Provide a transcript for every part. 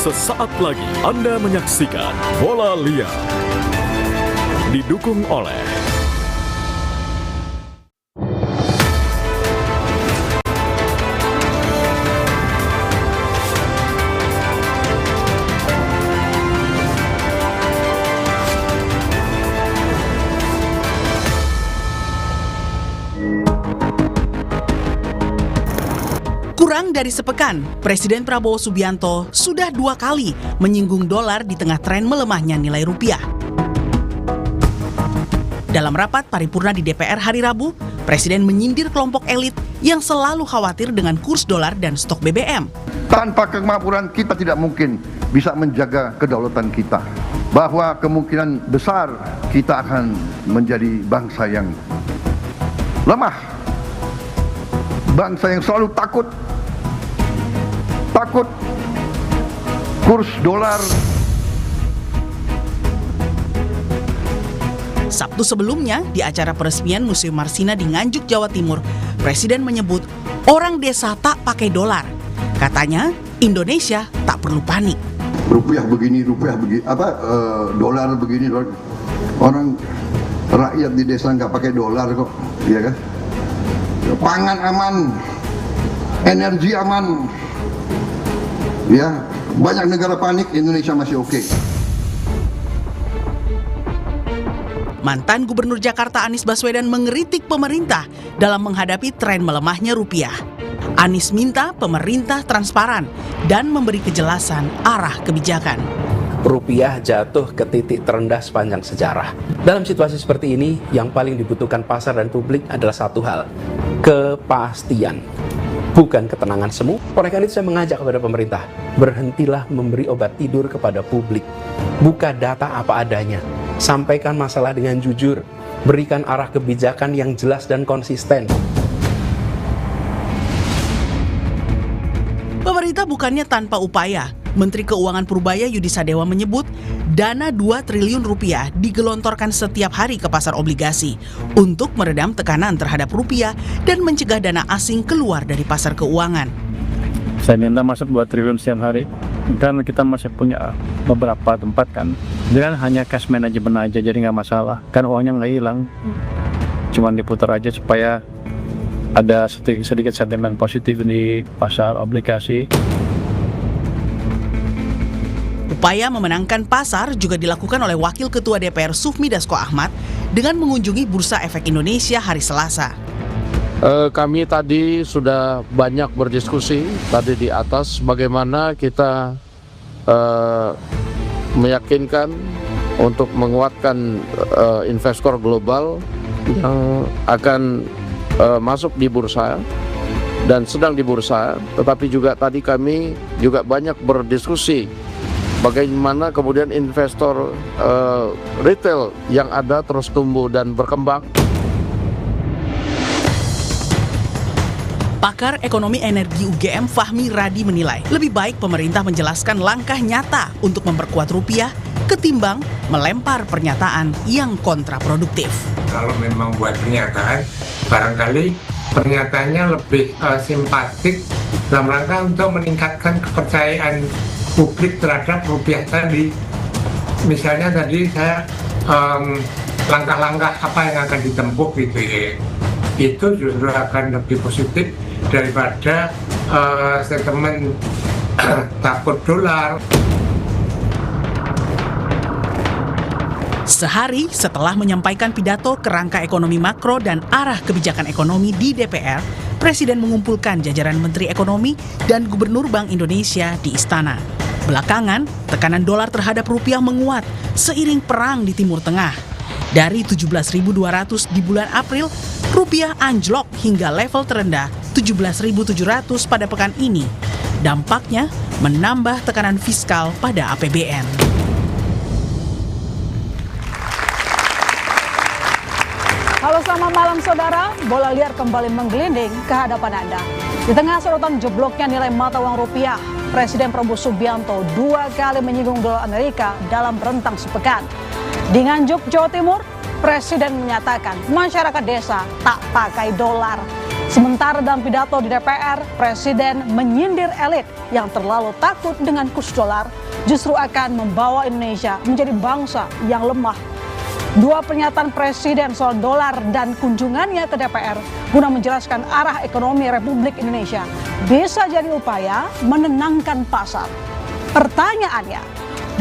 Sesaat lagi Anda menyaksikan Bola Liar. Didukung oleh kurang dari sepekan, Presiden Prabowo Subianto sudah 2 kali menyinggung dolar di tengah tren melemahnya nilai rupiah. Dalam rapat paripurna di DPR hari Rabu, Presiden menyindir kelompok elit yang selalu khawatir dengan kurs dolar dan stok BBM. Tanpa kemakmuran kita tidak mungkin bisa menjaga kedaulatan kita. Bahwa kemungkinan besar kita akan menjadi bangsa yang lemah. Bangsa yang selalu takut kurs dolar. Sabtu sebelumnya, di acara peresmian Museum Marsina di Nganjuk, Jawa Timur, Presiden menyebut orang desa tak pakai dolar. Katanya, Indonesia tak perlu panik. Rupiah begini, dolar begini. Orang rakyat di desa nggak pakai dolar kok, iya kan? Pangan aman, energi aman. Ya, banyak negara panik, Indonesia masih oke. Mantan Gubernur Jakarta Anies Baswedan mengkritik pemerintah dalam menghadapi tren melemahnya rupiah. Anies minta pemerintah transparan dan memberi kejelasan arah kebijakan. Rupiah jatuh ke titik terendah sepanjang sejarah. Dalam situasi seperti ini, yang paling dibutuhkan pasar dan publik adalah satu hal, kepastian, bukan ketenangan semu. Oleh karena itu saya mengajak kepada pemerintah, berhentilah memberi obat tidur kepada publik. Buka data apa adanya, sampaikan masalah dengan jujur, berikan arah kebijakan yang jelas dan konsisten. Pemerintah bukannya tanpa upaya. Menteri Keuangan Purbaya Yudi Sadewa menyebut dana 2 triliun rupiah digelontorkan setiap hari ke pasar obligasi untuk meredam tekanan terhadap rupiah dan mencegah dana asing keluar dari pasar keuangan. Saya minta masuk 2 triliun setiap hari, kan kita masih punya beberapa tempat kan. Jadi hanya cash management aja, jadi nggak masalah. Kan uangnya nggak hilang, cuman diputar aja supaya ada sedikit sentimen positif di pasar obligasi. Upaya memenangkan pasar juga dilakukan oleh Wakil Ketua DPR Sufmi Dasko Ahmad dengan mengunjungi Bursa Efek Indonesia hari Selasa. Kami tadi sudah banyak berdiskusi tadi di atas bagaimana kita meyakinkan untuk menguatkan investor global yang akan masuk di bursa dan sedang di bursa, tetapi juga tadi kami juga banyak berdiskusi bagaimana kemudian investor retail yang ada terus tumbuh dan berkembang. Pakar Ekonomi Energi UGM Fahmi Radi menilai lebih baik pemerintah menjelaskan langkah nyata untuk memperkuat rupiah ketimbang melempar pernyataan yang kontraproduktif. Kalau memang buat pernyataan, barangkali pernyataannya lebih simpatik dalam rangka untuk meningkatkan kepercayaan publik terhadap rupiah tadi. Misalnya tadi saya langkah-langkah apa yang akan ditempuh gitu ya, itu justru akan lebih positif daripada statement takut dolar. Sehari setelah menyampaikan pidato kerangka ekonomi makro dan arah kebijakan ekonomi di DPR, Presiden mengumpulkan jajaran Menteri Ekonomi dan Gubernur Bank Indonesia di Istana. Belakangan, tekanan dolar terhadap rupiah menguat seiring perang di Timur Tengah. Dari 17.200 di bulan April, rupiah anjlok hingga level terendah 17.700 pada pekan ini. Dampaknya menambah tekanan fiskal pada APBN. Halo, selamat malam saudara. Bola Liar kembali menggelinding ke hadapan Anda. Di tengah sorotan jebloknya nilai mata uang rupiah, Presiden Prabowo Subianto 2 kali menyinggung dolar Amerika dalam rentang sepekan. Di Nganjuk, Jawa Timur, Presiden menyatakan masyarakat desa tak pakai dolar. Sementara dalam pidato di DPR, Presiden menyindir elit yang terlalu takut dengan kurs dolar justru akan membawa Indonesia menjadi bangsa yang lemah. Dua pernyataan Presiden soal dolar dan kunjungannya ke DPR guna menjelaskan arah ekonomi Republik Indonesia bisa jadi upaya menenangkan pasar. Pertanyaannya,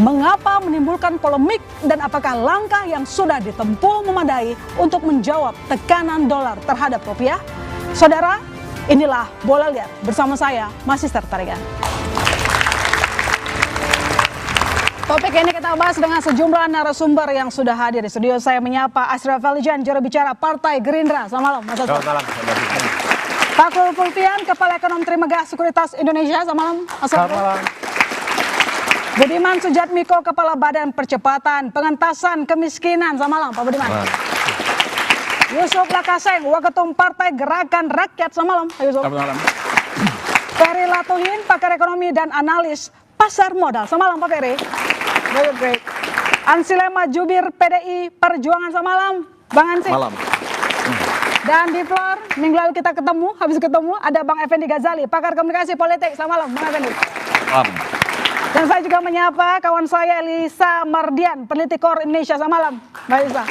mengapa menimbulkan polemik dan apakah langkah yang sudah ditempuh memadai untuk menjawab tekanan dolar terhadap rupiah? Saudara, inilah Bola Liar bersama saya, Masister Tarigan. Topik ini kita bahas dengan sejumlah narasumber yang sudah hadir di studio. Saya menyapa Ashraf Alijan, juru bicara Partai Gerindra. Selamat malam, Mas Ashraf. Selamat malam. Fakhrul Fulvian, Kepala Ekonom Trimegah Sekuritas Indonesia. Selamat malam, Mas Ashraf. Selamat malam. Budiman Sujatmiko, Kepala Badan Percepatan Pengentasan Kemiskinan. Selamat malam, Pak Budiman. Yusuf Lakaseng, Waketum Partai Gerakan Rakyat. Selamat malam, Pak Yusuf. Selamat malam. Ferry Latuhin, pakar ekonomi dan analis pasar modal. Selamat malam, Pak Ferry. Great. Ansilema Jubir PDI Perjuangan. Selamat malam, Bang Ansi. Malam. Dan di floor, minggu lalu kita habis ketemu, ada Bang Effendi Ghazali, pakar komunikasi politik. Selamat malam, Bang Effendi. Malam. Dan saya juga menyapa kawan saya Elisa Mardian, peneliti KOR Indonesia. Selamat malam, Mbak Elisa.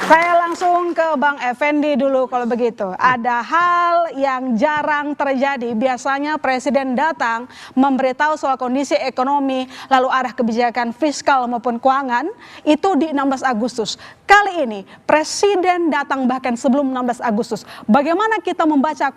Saya langsung ke Bang Effendi dulu kalau begitu. Ada hal yang jarang terjadi. Biasanya Presiden datang memberitahu soal kondisi ekonomi, lalu arah kebijakan fiskal maupun keuangan, itu di 16 Agustus. Kali ini Presiden datang bahkan sebelum 16 Agustus. Bagaimana kita membaca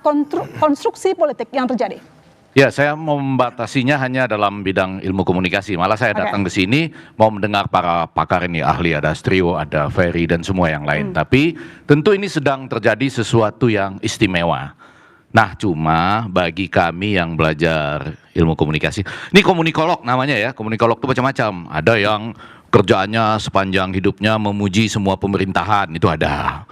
konstruksi politik yang terjadi? Ya, saya mau membatasinya hanya dalam bidang ilmu komunikasi. Malah saya datang ke sini mau mendengar para pakar ini, ahli, ada Astrio, ada Ferry, dan semua yang lain. Tapi tentu ini sedang terjadi sesuatu yang istimewa. Nah, cuma bagi kami yang belajar ilmu komunikasi, ini komunikolog namanya ya, komunikolog itu macam-macam. Ada yang kerjaannya sepanjang hidupnya memuji semua pemerintahan, itu ada.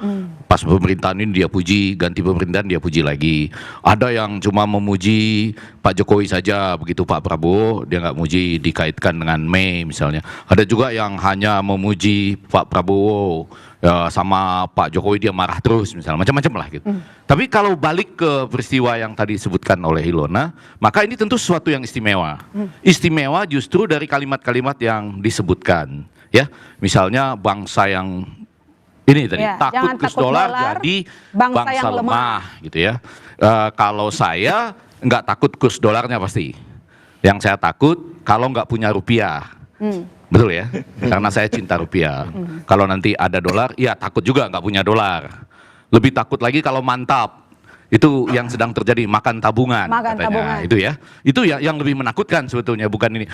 Pas pemerintahan ini dia puji, ganti pemerintahan dia puji lagi. Ada yang cuma memuji Pak Jokowi saja, begitu Pak Prabowo dia nggak muji, dikaitkan dengan Mei misalnya. Ada juga yang hanya memuji Pak Prabowo ya, sama Pak Jokowi dia marah terus misalnya, macam-macam lah gitu. Tapi kalau balik ke peristiwa yang tadi disebutkan oleh Ilona, maka ini tentu sesuatu yang istimewa. Istimewa justru dari kalimat-kalimat yang disebutkan, ya. Misalnya bangsa yang ini tadi Ya, takut kurs dolar jadi bangsa lemah, gitu ya. Kalau saya nggak takut kurs dolarnya pasti. Yang saya takut kalau nggak punya rupiah. Betul ya, karena saya cinta rupiah. Kalau nanti ada dolar, ya takut juga nggak punya dolar. Lebih takut lagi kalau mantap. Itu yang sedang terjadi, makan tabungan katanya. Itu ya, itu ya yang lebih menakutkan sebetulnya, bukan ini.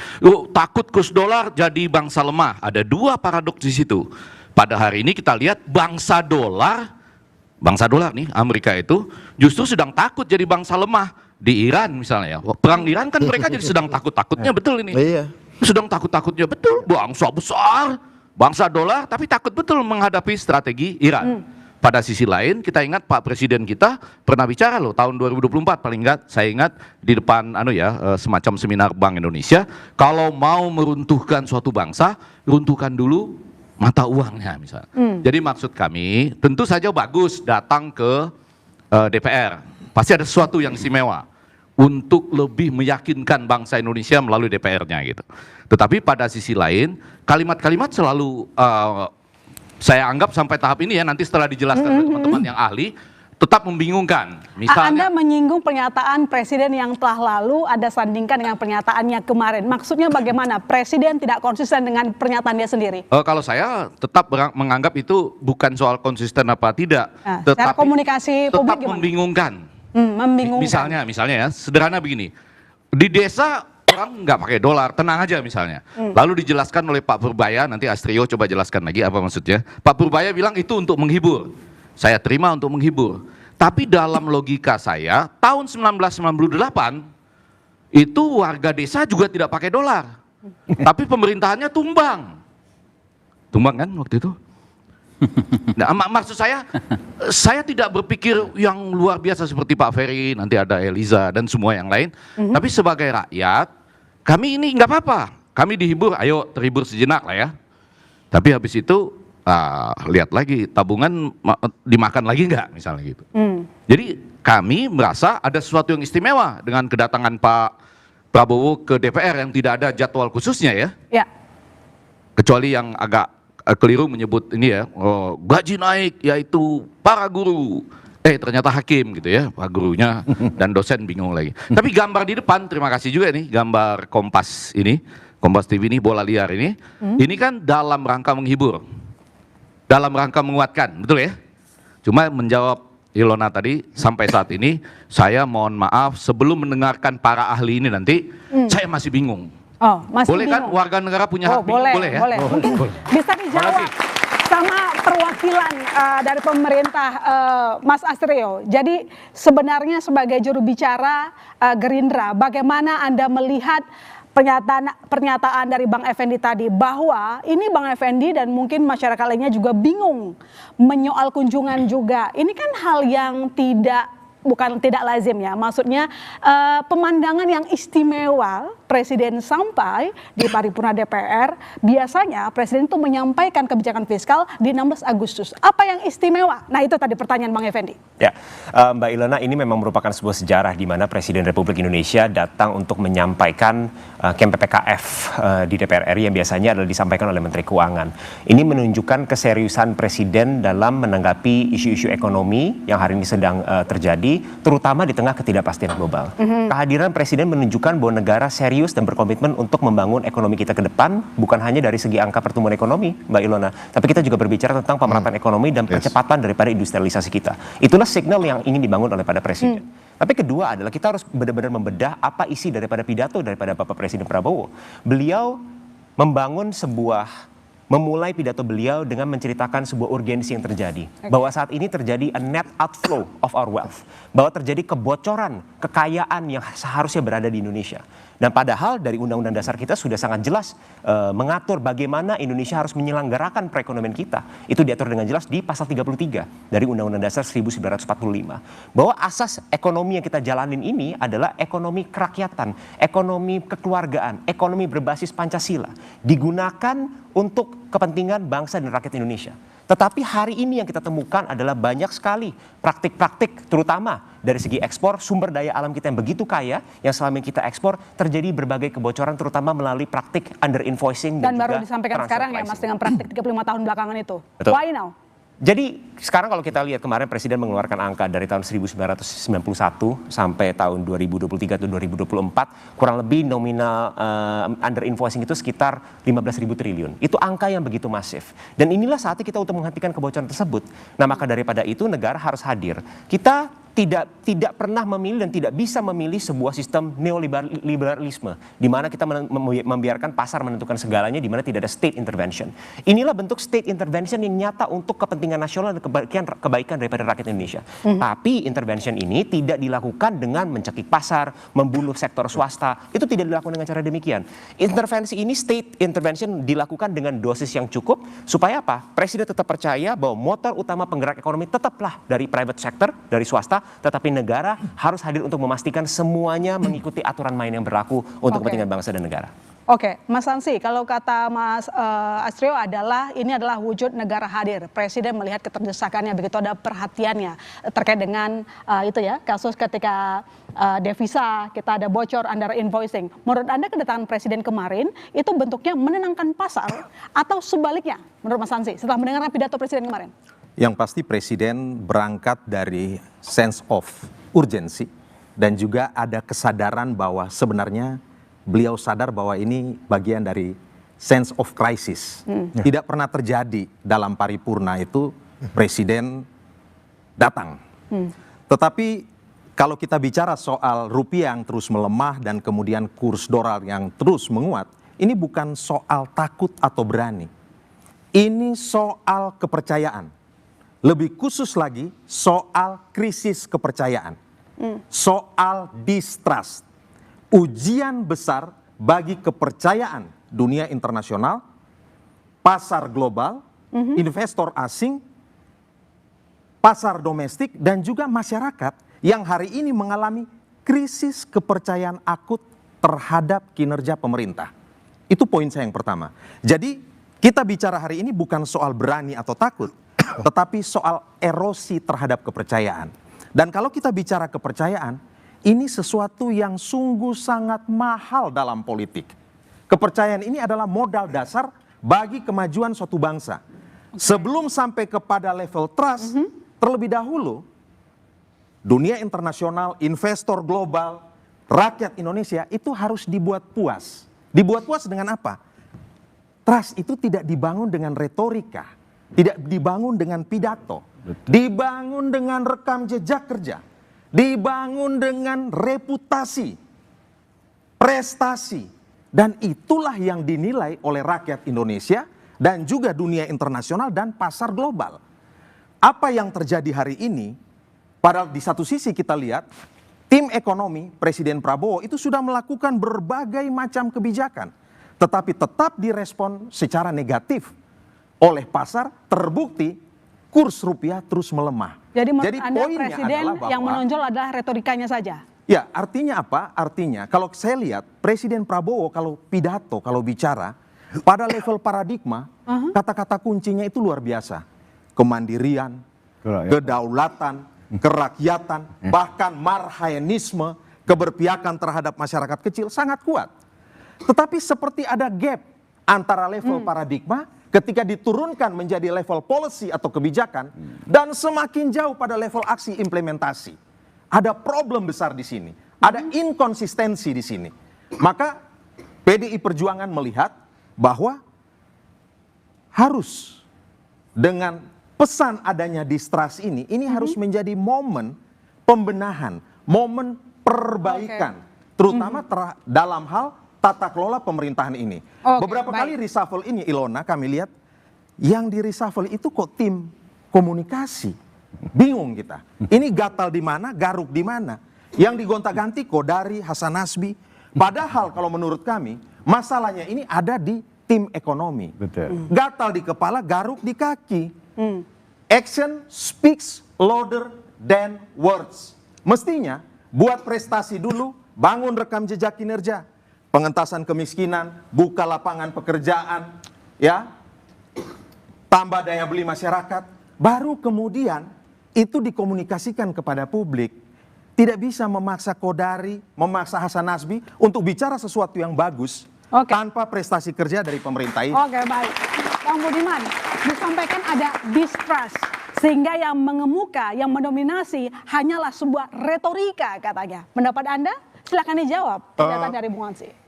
Takut kurs dolar jadi bangsa lemah. Ada dua paradoks di situ. Pada hari ini kita lihat bangsa dolar nih, Amerika itu justru sedang takut jadi bangsa lemah. Di Iran misalnya ya, perang Iran kan mereka jadi sedang takut-takutnya, betul ini. Iya. Sedang takut-takutnya betul, bangsa besar, bangsa dolar, tapi takut betul menghadapi strategi Iran. Pada sisi lain kita ingat Pak Presiden kita pernah bicara loh tahun 2024, paling enggak saya ingat di depan semacam seminar Bank Indonesia, kalau mau meruntuhkan suatu bangsa, runtuhkan dulu mata uangnya misalnya. Jadi maksud kami tentu saja bagus datang ke DPR, pasti ada sesuatu yang istimewa untuk lebih meyakinkan bangsa Indonesia melalui DPR-nya gitu. Tetapi pada sisi lain kalimat-kalimat selalu saya anggap sampai tahap ini ya, nanti setelah dijelaskan oleh teman-teman yang ahli, tetap membingungkan. Misalnya, Anda menyinggung pernyataan Presiden yang telah lalu, ada sandingkan dengan pernyataannya kemarin. Maksudnya bagaimana? Presiden tidak konsisten dengan pernyataan dia sendiri? kalau saya tetap menganggap itu bukan soal konsisten apa tidak, secara komunikasi publik tetap gimana? membingungkan. Membingungkan. Misalnya ya, sederhana begini. Di desa orang nggak pakai dolar, tenang aja misalnya. Lalu dijelaskan oleh Pak Purbaya, nanti Astrio coba jelaskan lagi apa maksudnya. Pak Purbaya bilang itu untuk menghibur. Saya terima untuk menghibur. Tapi dalam logika saya, tahun 1998 itu warga desa juga tidak pakai dolar. Tapi pemerintahannya tumbang. Tumbang kan waktu itu? Nah, maksud saya tidak berpikir yang luar biasa seperti Pak Ferry, nanti ada Eliza dan semua yang lain. Tapi sebagai rakyat, kami ini nggak apa-apa. Kami dihibur, ayo terhibur sejenak lah ya. Tapi habis itu lihat lagi tabungan dimakan lagi nggak misalnya gitu. Jadi kami merasa ada sesuatu yang istimewa dengan kedatangan Pak Prabowo ke DPR yang tidak ada jadwal khususnya ya. Ya. Kecuali yang agak keliru menyebut ini ya, gaji naik yaitu para guru. Ternyata hakim gitu ya, Pak gurunya dan dosen bingung lagi. Tapi gambar di depan, terima kasih juga nih, gambar Kompas ini, Kompas TV ini, bola liar ini kan dalam rangka menghibur, dalam rangka menguatkan, betul ya? Cuma menjawab Ilona tadi, sampai saat ini saya mohon maaf sebelum mendengarkan para ahli ini nanti, saya masih bingung. Oh, masih boleh bingung. Kan warga negara punya hak bingung, boleh ya? Boleh. Mungkin bisa dijawab sama perwakilan dari pemerintah, Mas Astrio. Jadi sebenarnya sebagai juru bicara Gerindra, bagaimana Anda melihat pernyataan dari Bang Effendi tadi, bahwa ini Bang Effendi dan mungkin masyarakat lainnya juga bingung menyoal kunjungan juga. Ini kan hal yang bukan tidak lazim ya, maksudnya pemandangan yang istimewa Presiden sampai di paripurna DPR. Biasanya Presiden itu menyampaikan kebijakan fiskal di 16 Agustus. Apa yang istimewa? Nah itu tadi pertanyaan Bang Effendi. Ya, Mbak Ilona, ini memang merupakan sebuah sejarah di mana Presiden Republik Indonesia datang untuk menyampaikan KEM PPKF di DPR RI yang biasanya adalah disampaikan oleh Menteri Keuangan. Ini menunjukkan keseriusan Presiden dalam menanggapi isu-isu ekonomi yang hari ini sedang terjadi, terutama di tengah ketidakpastian global. Kehadiran Presiden menunjukkan bahwa negara serius dan berkomitmen untuk membangun ekonomi kita ke depan, bukan hanya dari segi angka pertumbuhan ekonomi, Mbak Ilona, tapi kita juga berbicara tentang pemerataan ekonomi dan percepatan daripada industrialisasi kita. Itulah signal yang ingin dibangun oleh pada Presiden. Tapi kedua adalah kita harus benar-benar membedah apa isi daripada pidato daripada Bapak Presiden Prabowo. Beliau memulai pidato beliau dengan menceritakan sebuah urgensi yang terjadi. Bahwa saat ini terjadi a net outflow of our wealth. Bahwa terjadi kebocoran kekayaan yang seharusnya berada di Indonesia. Dan padahal dari Undang-Undang Dasar kita sudah sangat jelas mengatur bagaimana Indonesia harus menyelenggarakan perekonomian kita. Itu diatur dengan jelas di pasal 33 dari Undang-Undang Dasar 1945. Bahwa asas ekonomi yang kita jalanin ini adalah ekonomi kerakyatan, ekonomi kekeluargaan, ekonomi berbasis Pancasila. Digunakan untuk kepentingan bangsa dan rakyat Indonesia. Tetapi hari ini yang kita temukan adalah banyak sekali praktik-praktik, terutama dari segi ekspor, sumber daya alam kita yang begitu kaya, yang selama ini kita ekspor, terjadi berbagai kebocoran, terutama melalui praktik under invoicing dan baru disampaikan sekarang ya Mas, dengan praktik 35 tahun belakangan itu. Betul. Why now? Jadi sekarang kalau kita lihat kemarin Presiden mengeluarkan angka dari tahun 1991 sampai tahun 2023 atau 2024, kurang lebih nominal under invoicing itu sekitar 15.000 triliun. Itu angka yang begitu masif. Dan inilah saatnya kita untuk menghentikan kebocoran tersebut. Nah maka daripada itu negara harus hadir. Kita tidak pernah memilih dan tidak bisa memilih sebuah sistem neoliberalisme di mana kita membiarkan pasar menentukan segalanya, di mana tidak ada state intervention. Inilah bentuk state intervention yang nyata untuk kepentingan nasional dan kebaikan daripada rakyat Indonesia. Tapi intervention ini tidak dilakukan dengan mencekik pasar, membunuh sektor swasta. Itu tidak dilakukan dengan cara demikian. Intervensi ini, state intervention, dilakukan dengan dosis yang cukup supaya apa? Presiden tetap percaya bahwa motor utama penggerak ekonomi tetaplah dari private sector, dari swasta, tetapi negara harus hadir untuk memastikan semuanya mengikuti aturan main yang berlaku untuk kepentingan bangsa dan negara. Oke, Mas Sansi, kalau kata Mas Astrio ini adalah wujud negara hadir. Presiden melihat keterdesakannya, begitu ada perhatiannya terkait dengan itu ya, kasus ketika devisa kita ada bocor under invoicing. Menurut Anda kedatangan Presiden kemarin itu bentuknya menenangkan pasar atau sebaliknya menurut Mas Sansi setelah mendengar pidato Presiden kemarin? Yang pasti Presiden berangkat dari sense of urgency dan juga ada kesadaran bahwa sebenarnya beliau sadar bahwa ini bagian dari sense of crisis. Tidak pernah terjadi dalam paripurna itu Presiden datang. Tetapi kalau kita bicara soal rupiah yang terus melemah dan kemudian kurs dolar yang terus menguat, ini bukan soal takut atau berani. Ini soal kepercayaan. Lebih khusus lagi soal krisis kepercayaan, soal distrust, ujian besar bagi kepercayaan dunia internasional, pasar global, investor asing, pasar domestik, dan juga masyarakat yang hari ini mengalami krisis kepercayaan akut terhadap kinerja pemerintah. Itu poin saya yang pertama. Jadi Kita bicara hari ini bukan soal berani atau takut, tetapi soal erosi terhadap kepercayaan. Dan kalau kita bicara kepercayaan, ini sesuatu yang sungguh sangat mahal dalam politik. Kepercayaan ini adalah modal dasar bagi kemajuan suatu bangsa. Sebelum sampai kepada level trust, terlebih dahulu dunia internasional, investor global, rakyat Indonesia itu harus dibuat puas. Dibuat puas dengan apa? Trust itu tidak dibangun dengan retorika, tidak dibangun dengan pidato, dibangun dengan rekam jejak kerja, dibangun dengan reputasi, prestasi, dan itulah yang dinilai oleh rakyat Indonesia dan juga dunia internasional dan pasar global. Apa yang terjadi hari ini, padahal di satu sisi kita lihat tim ekonomi Presiden Prabowo itu sudah melakukan berbagai macam kebijakan, tetapi tetap direspon secara negatif oleh pasar, terbukti kurs rupiah terus melemah. Jadi menurut Anda poinnya Presiden adalah bahwa, yang menonjol adalah retorikanya saja? Ya, artinya apa? Artinya kalau saya lihat Presiden Prabowo kalau pidato, kalau bicara pada level paradigma, kata-kata kuncinya itu luar biasa. Kemandirian, kedaulatan, kerakyatan, bahkan marhaenisme, keberpihakan terhadap masyarakat kecil sangat kuat. Tetapi seperti ada gap antara level paradigma ketika diturunkan menjadi level policy atau kebijakan dan semakin jauh pada level aksi implementasi. Ada problem besar di sini, ada inkonsistensi di sini. Maka PDI Perjuangan melihat bahwa harus dengan pesan adanya distrust ini harus menjadi momen pembenahan, momen perbaikan, terutama dalam hal tata kelola pemerintahan ini. Beberapa kali reshuffle ini, Ilona, kami lihat yang di reshuffle itu kok tim komunikasi. Bingung kita. Ini gatal di mana, garuk di mana. Yang digonta-ganti Kodari, Hasan Nasbi. Padahal kalau menurut kami, masalahnya ini ada di tim ekonomi. Gatal di kepala, garuk di kaki. Action speaks louder than words. Mestinya buat prestasi dulu, bangun rekam jejak kinerja, pengentasan kemiskinan, buka lapangan pekerjaan, ya, tambah daya beli masyarakat, baru kemudian itu dikomunikasikan kepada publik. Tidak bisa memaksa Kodari, memaksa Hasan Nasbi untuk bicara sesuatu yang bagus tanpa prestasi kerja dari pemerintah ini. Oke, baik. Bang Budiman, disampaikan ada distrust, sehingga yang mengemuka, yang mendominasi hanyalah sebuah retorika katanya. Pendapat Anda? Silakan dijawab. Pernyataan dari Bung Hansi.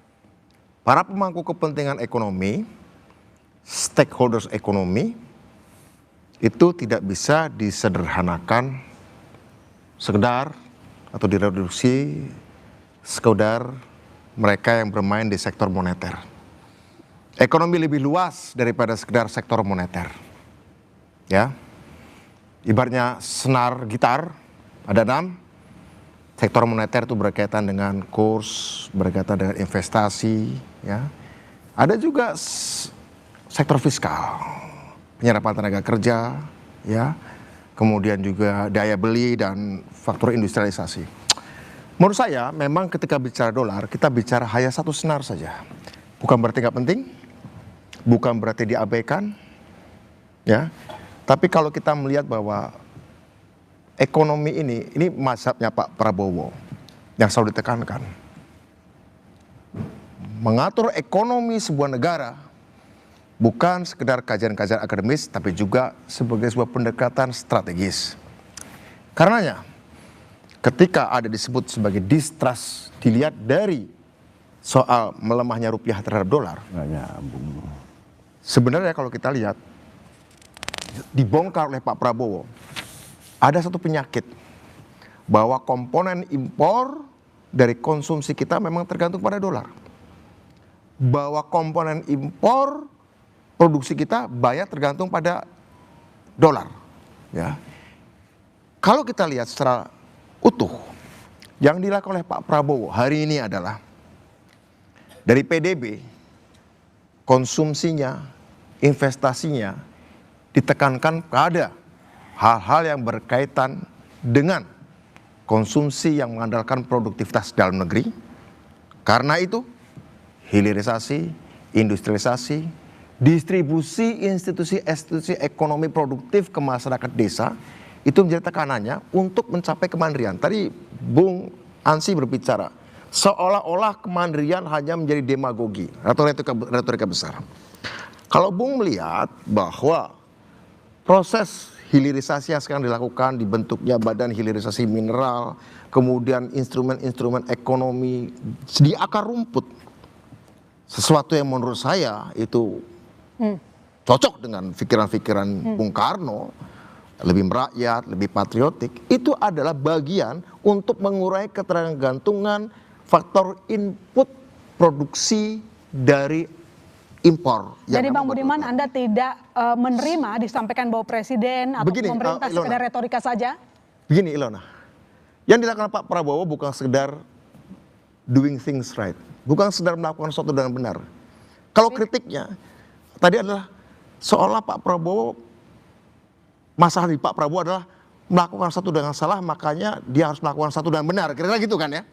Para pemangku kepentingan ekonomi, stakeholders ekonomi, itu tidak bisa disederhanakan sekedar atau direduksi sekedar mereka yang bermain di sektor moneter. Ekonomi lebih luas daripada sekedar sektor moneter. Ya. Ibaratnya senar gitar, ada 6. Sektor moneter itu berkaitan dengan kurs, berkaitan dengan investasi, ya. Ada juga sektor fiskal, penyerapan tenaga kerja, ya. Kemudian juga daya beli dan faktor industrialisasi. Menurut saya memang ketika bicara dolar, kita bicara hanya satu senar saja. Bukan berarti nggak penting, bukan berarti diabaikan, ya. Tapi kalau kita melihat bahwa ekonomi ini mazhabnya Pak Prabowo yang selalu ditekankan. Mengatur ekonomi sebuah negara bukan sekedar kajian-kajian akademis, tapi juga sebagai sebuah pendekatan strategis. Karenanya, ketika ada disebut sebagai distrust, dilihat dari soal melemahnya rupiah terhadap dolar, sebenarnya kalau kita lihat, dibongkar oleh Pak Prabowo, ada satu penyakit, bahwa komponen impor dari konsumsi kita memang tergantung pada dolar. Bahwa komponen impor produksi kita banyak tergantung pada dolar. Ya. Kalau kita lihat secara utuh, yang dilakukan oleh Pak Prabowo hari ini adalah dari PDB, konsumsinya, investasinya ditekankan pada hal-hal yang berkaitan dengan konsumsi yang mengandalkan produktivitas dalam negeri. Karena itu, hilirisasi, industrialisasi, distribusi institusi ekonomi produktif ke masyarakat desa itu menjadi tekanannya untuk mencapai kemandirian. Tadi Bung Ansi berbicara, seolah-olah kemandirian hanya menjadi demagogi atau retorika besar. Kalau Bung melihat bahwa proses hilirisasi yang sekarang dilakukan, dibentuknya badan hilirisasi mineral, kemudian instrumen-instrumen ekonomi di akar rumput, sesuatu yang menurut saya itu cocok dengan pikiran-pikiran Bung Karno, lebih merakyat, lebih patriotik, itu adalah bagian untuk mengurai ketergantungan faktor input produksi dari impor. Jadi Bang Budiman, Anda tidak menerima disampaikan bahwa Presiden atau pemerintah sekedar retorika saja? Begini Ilona, yang dilakukan Pak Prabowo bukan sekedar doing things right, bukan sekedar melakukan sesuatu dengan benar. Kalau kritiknya tadi adalah seolah Pak Prabowo, masalah di Pak Prabowo adalah melakukan satu dengan salah, makanya dia harus melakukan satu dengan benar. Kira-kira gitu kan ya.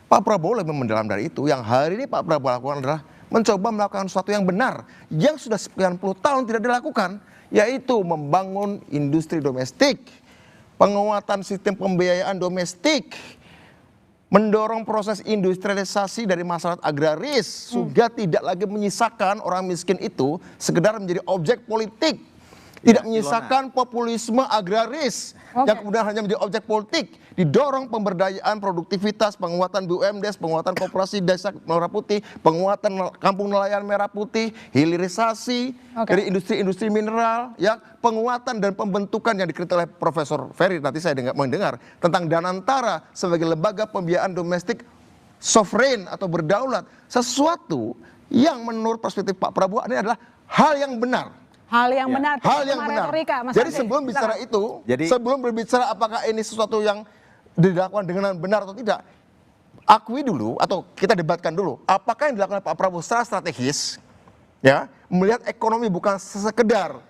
Pak Prabowo lebih mendalam dari itu. Yang hari ini Pak Prabowo lakukan adalah mencoba melakukan sesuatu yang benar, yang sudah sekian puluh tahun tidak dilakukan, yaitu membangun industri domestik, penguatan sistem pembiayaan domestik, mendorong proses industrialisasi dari masyarakat agraris, sehingga tidak lagi menyisakan orang miskin itu sekedar menjadi objek politik. Tidak menyisakan populisme agraris yang kemudian hanya menjadi objek politik. Didorong pemberdayaan produktivitas, penguatan BUMDes, penguatan koperasi desa Merah Putih, penguatan kampung nelayan Merah Putih, hilirisasi dari industri-industri mineral, ya, penguatan dan pembentukan yang dikritik oleh Profesor Ferry, nanti saya mendengar tentang Danantara sebagai lembaga pembiayaan domestik sovereign atau berdaulat. Sesuatu yang menurut perspektif Pak Prabowo ini adalah hal yang benar. Hal yang benar, hal yang benar. Retorika, Mas Jadi Andi, sebelum bicara itu, sebelum berbicara apakah ini sesuatu yang dilakukan dengan benar atau tidak, akui dulu atau kita debatkan dulu, apakah yang dilakukan Pak Prabowo secara strategis, ya, melihat ekonomi bukan sekedar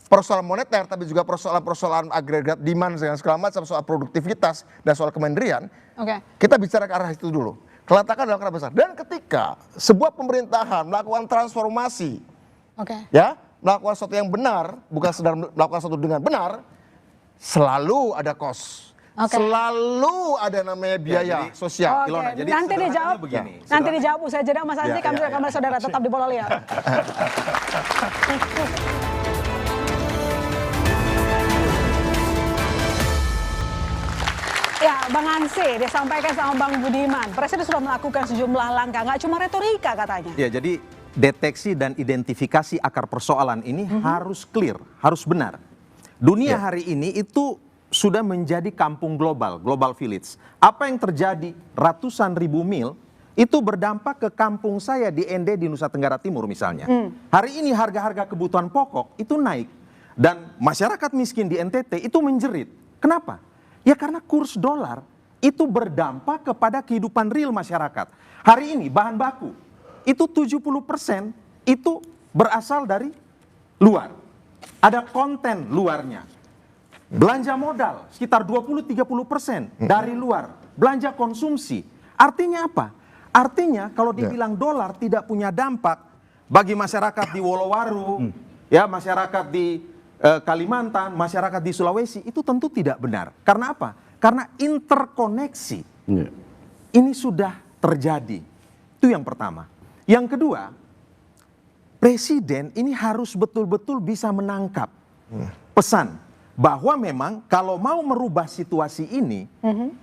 persoalan moneter, tapi juga persoalan agregat demand dengan segala macam, soal produktivitas dan soal kemandirian. Kita bicara ke arah itu dulu. Keletakan dalam kerangka besar. Dan ketika sebuah pemerintahan melakukan transformasi, ya, melakukan sesuatu yang benar, bukan sedang melakukan sesuatu dengan benar, selalu ada cost. Selalu ada namanya biaya sosial. Ilona, jadi nanti dijawab begini. Nanti dijawab usai jeda Mas Ansi, kami akan saudara tetap di Bola Liar. Ya, Bang Ansi, disampaikan sama Bang Budiman, Presiden sudah melakukan sejumlah langkah, nggak cuma retorika katanya. Ya, jadi deteksi dan identifikasi akar persoalan ini harus clear, harus benar. Dunia hari ini itu sudah menjadi kampung global, global village. Apa yang terjadi ratusan ribu mil itu berdampak ke kampung saya di ND di Nusa Tenggara Timur misalnya. Hari ini harga-harga kebutuhan pokok itu naik dan masyarakat miskin di NTT itu menjerit. Kenapa? Ya karena kurs dolar itu berdampak kepada kehidupan real masyarakat. Hari ini bahan baku itu 70% itu berasal dari luar. Ada konten luarnya. Belanja modal sekitar 20-30% dari luar. Belanja konsumsi. Artinya apa? Artinya kalau dibilang dolar tidak punya dampak bagi masyarakat di Wolowaru, ya masyarakat di Kalimantan, masyarakat di Sulawesi, itu tentu tidak benar. Karena apa? Karena interkoneksi ini sudah terjadi. Itu yang pertama. Yang kedua, Presiden ini harus betul-betul bisa menangkap pesan bahwa memang kalau mau merubah situasi ini,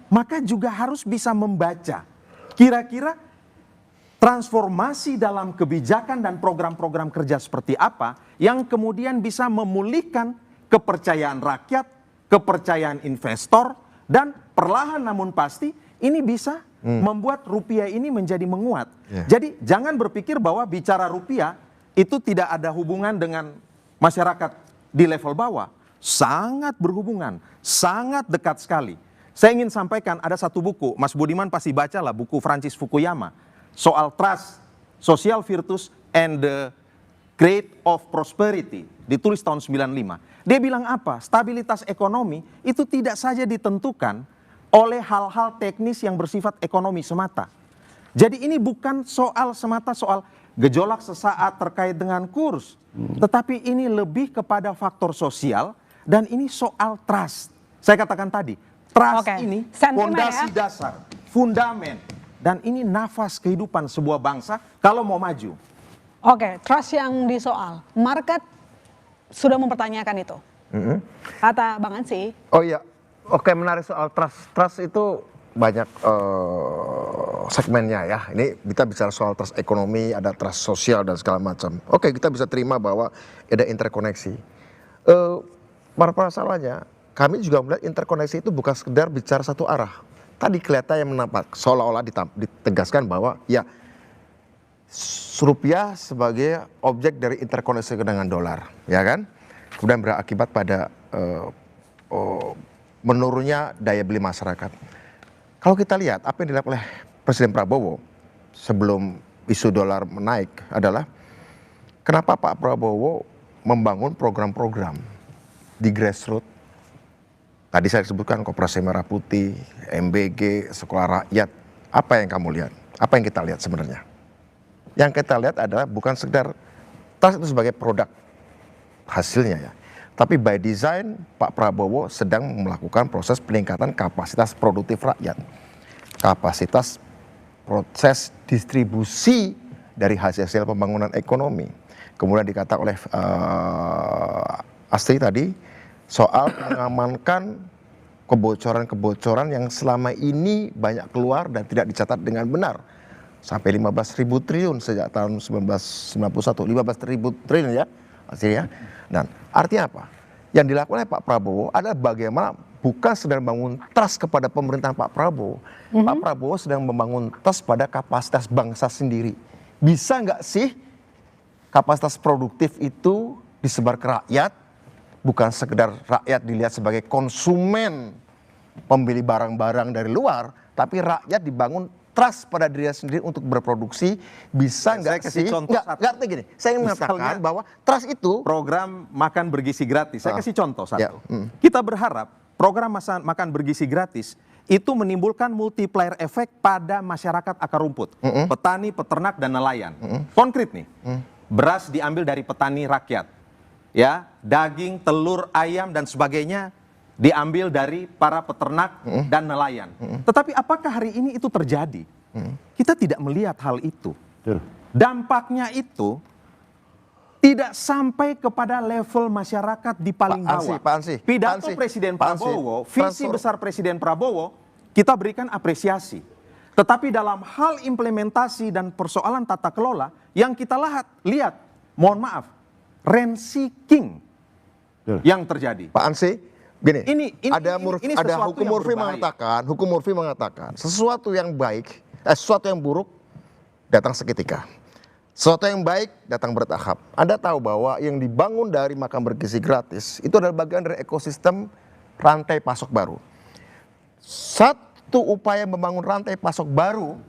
maka juga harus bisa membaca kira-kira transformasi dalam kebijakan dan program-program kerja seperti apa yang kemudian bisa memulihkan kepercayaan rakyat, kepercayaan investor, dan perlahan namun pasti ini bisa membuat rupiah ini menjadi menguat. Jadi jangan berpikir bahwa bicara rupiah itu tidak ada hubungan dengan masyarakat di level bawah. Sangat berhubungan, sangat dekat sekali. Saya ingin sampaikan ada satu buku, Mas Budiman pasti baca lah, buku Francis Fukuyama soal trust, social virtues and the grade of prosperity, ditulis tahun 95. Dia bilang apa? Stabilitas ekonomi itu tidak saja ditentukan oleh hal-hal teknis yang bersifat ekonomi semata. Jadi ini bukan soal semata soal gejolak sesaat terkait dengan kurs. Tetapi ini lebih kepada faktor sosial dan ini soal trust. Saya katakan tadi, trust ini fondasi dasar, fundamen. Dan ini nafas kehidupan sebuah bangsa kalau mau maju. Oke, trust yang disoal. Market sudah mempertanyakan itu. Kata Bang Ansy. Oh iya, oke, menarik soal trust. Trust itu banyak segmennya ya. Ini kita bicara soal trust ekonomi, ada trust sosial dan segala macam. Oke, kita bisa terima bahwa ada interkoneksi. Masalahnya, kami juga melihat interkoneksi itu bukan sekedar bicara satu arah. Tadi kelihatan yang menampak seolah-olah ditegaskan bahwa ya rupiah sebagai objek dari interkoneksi dengan dolar, ya kan? Kemudian berakibat pada menurunnya daya beli masyarakat. Kalau kita lihat apa yang dilakukan oleh Presiden Prabowo sebelum isu dolar menaik adalah kenapa Pak Prabowo membangun program-program di grassroots. Tadi saya sebutkan Koperasi Merah Putih, MBG, Sekolah Rakyat. Apa yang kamu lihat? Apa yang kita lihat sebenarnya? Yang kita lihat adalah bukan sekedar trust itu sebagai produk hasilnya ya. Tapi by design Pak Prabowo sedang melakukan proses peningkatan kapasitas produktif rakyat. Kapasitas proses distribusi dari hasil-hasil pembangunan ekonomi. Kemudian dikatakan oleh Astri tadi, soal mengamankan kebocoran-kebocoran yang selama ini banyak keluar dan tidak dicatat dengan benar. Sampai 15.000 triliun sejak tahun 1991, 15.000 triliun ya hasilnya. Dan artinya apa? Yang dilakukan oleh Pak Prabowo adalah bagaimana bukan sedang membangun trust kepada pemerintahan Pak Prabowo. Pak Prabowo sedang membangun trust pada kapasitas bangsa sendiri. Bisa nggak sih kapasitas produktif itu disebar ke rakyat? Bukan sekedar rakyat dilihat sebagai konsumen pembeli barang-barang dari luar, tapi rakyat dibangun trust pada dirinya sendiri untuk berproduksi. Bisa nggak sih? Nggak gini. Saya ingin mengatakan bahwa trust itu program makan bergizi gratis. Saya kasih contoh satu. Kita berharap program makan bergizi gratis itu menimbulkan multiplier efek pada masyarakat akar rumput, petani, peternak dan nelayan. Konkret nih, beras diambil dari petani rakyat. Ya, daging, telur, ayam dan sebagainya diambil dari para peternak dan nelayan. Tetapi apakah hari ini itu terjadi? Kita tidak melihat hal itu. Dampaknya itu tidak sampai kepada level masyarakat di paling bawah. Pidato Presiden Prabowo, visi besar Presiden Prabowo, kita berikan apresiasi. Tetapi dalam hal implementasi dan persoalan tata kelola yang kita lihat, mohon maaf, rent seeking yang terjadi. Pak Ansy, gini, ada hukum Murphy mengatakan sesuatu yang baik, sesuatu yang buruk datang seketika. Sesuatu yang baik datang bertahap. Anda tahu bahwa yang dibangun dari makan bergizi gratis itu adalah bagian dari ekosistem rantai pasok baru. Satu upaya membangun rantai pasok baru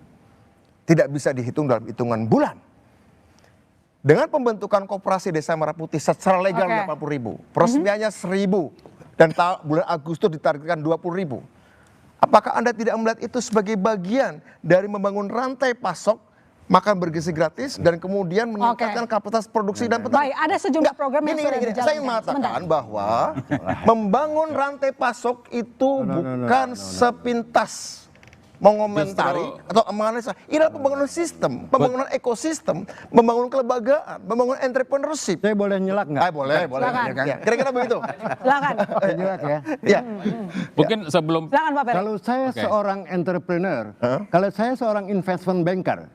tidak bisa dihitung dalam hitungan bulan. Dengan pembentukan Koperasi Desa Merah Putih secara legal 80.000, peresmiannya 1.000 dan bulan Agustus ditargetkan 20.000. Apakah Anda tidak melihat itu sebagai bagian dari membangun rantai pasok makan bergizi gratis dan kemudian meningkatkan kapasitas produksi dan petani? Baik, ada sejumlah program yang sudah dijalankan. Saya mengatakan bahwa membangun rantai pasok itu bukan sepintas mengomentari atau menganalisa. Ini adalah pembangunan sistem, pembangunan ekosistem, membangun kelembagaan, membangun entrepreneurship. Saya boleh nyelak nggak? Boleh. Kira-kira begitu. Silakan. Nyelak ya. Ya. Mungkin sebelum kalau saya seorang entrepreneur, kalau saya seorang investment banker,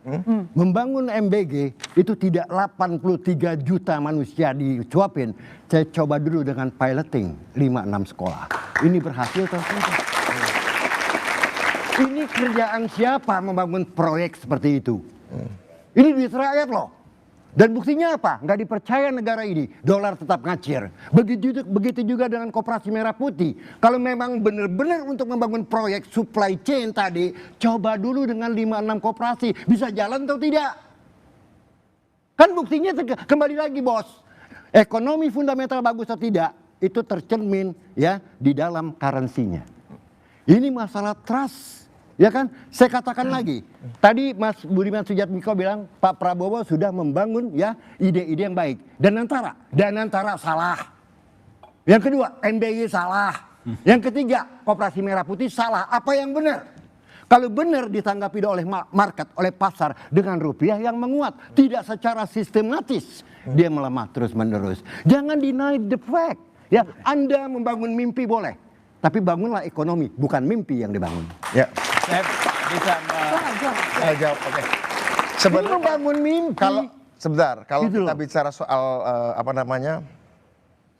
membangun MBG itu tidak 83 juta manusia dicuapin. Saya coba dulu dengan piloting 5-6 sekolah. Ini berhasil atau tidak? Ini kerjaan siapa membangun proyek seperti itu? Ini duit rakyat loh. Dan buktinya apa? Nggak dipercaya negara ini. Dolar tetap ngacir. Begitu juga dengan Koperasi Merah Putih. Kalau memang benar-benar untuk membangun proyek supply chain tadi, coba dulu dengan 5-6 koperasi. Bisa jalan atau tidak? Kan buktinya kembali lagi bos. Ekonomi fundamental bagus atau tidak, itu tercermin ya di dalam currency-nya. Ini masalah trust. Ya kan? Saya katakan lagi, tadi Mas Budiman Sujatmiko bilang Pak Prabowo sudah membangun ya ide-ide yang baik. Danantara salah. Yang kedua, MBY salah. Yang ketiga, Koperasi Merah Putih salah. Apa yang benar? Kalau benar ditanggapi oleh market, oleh pasar dengan rupiah yang menguat, tidak secara sistematis, dia melemah terus-menerus. Jangan deny the fact. Ya, Anda membangun mimpi boleh, tapi bangunlah ekonomi, bukan mimpi yang dibangun. Ya. Saya bisa jawab. Oke. Sebenarnya membangun mimpi. Kalau Gitu kita bicara soal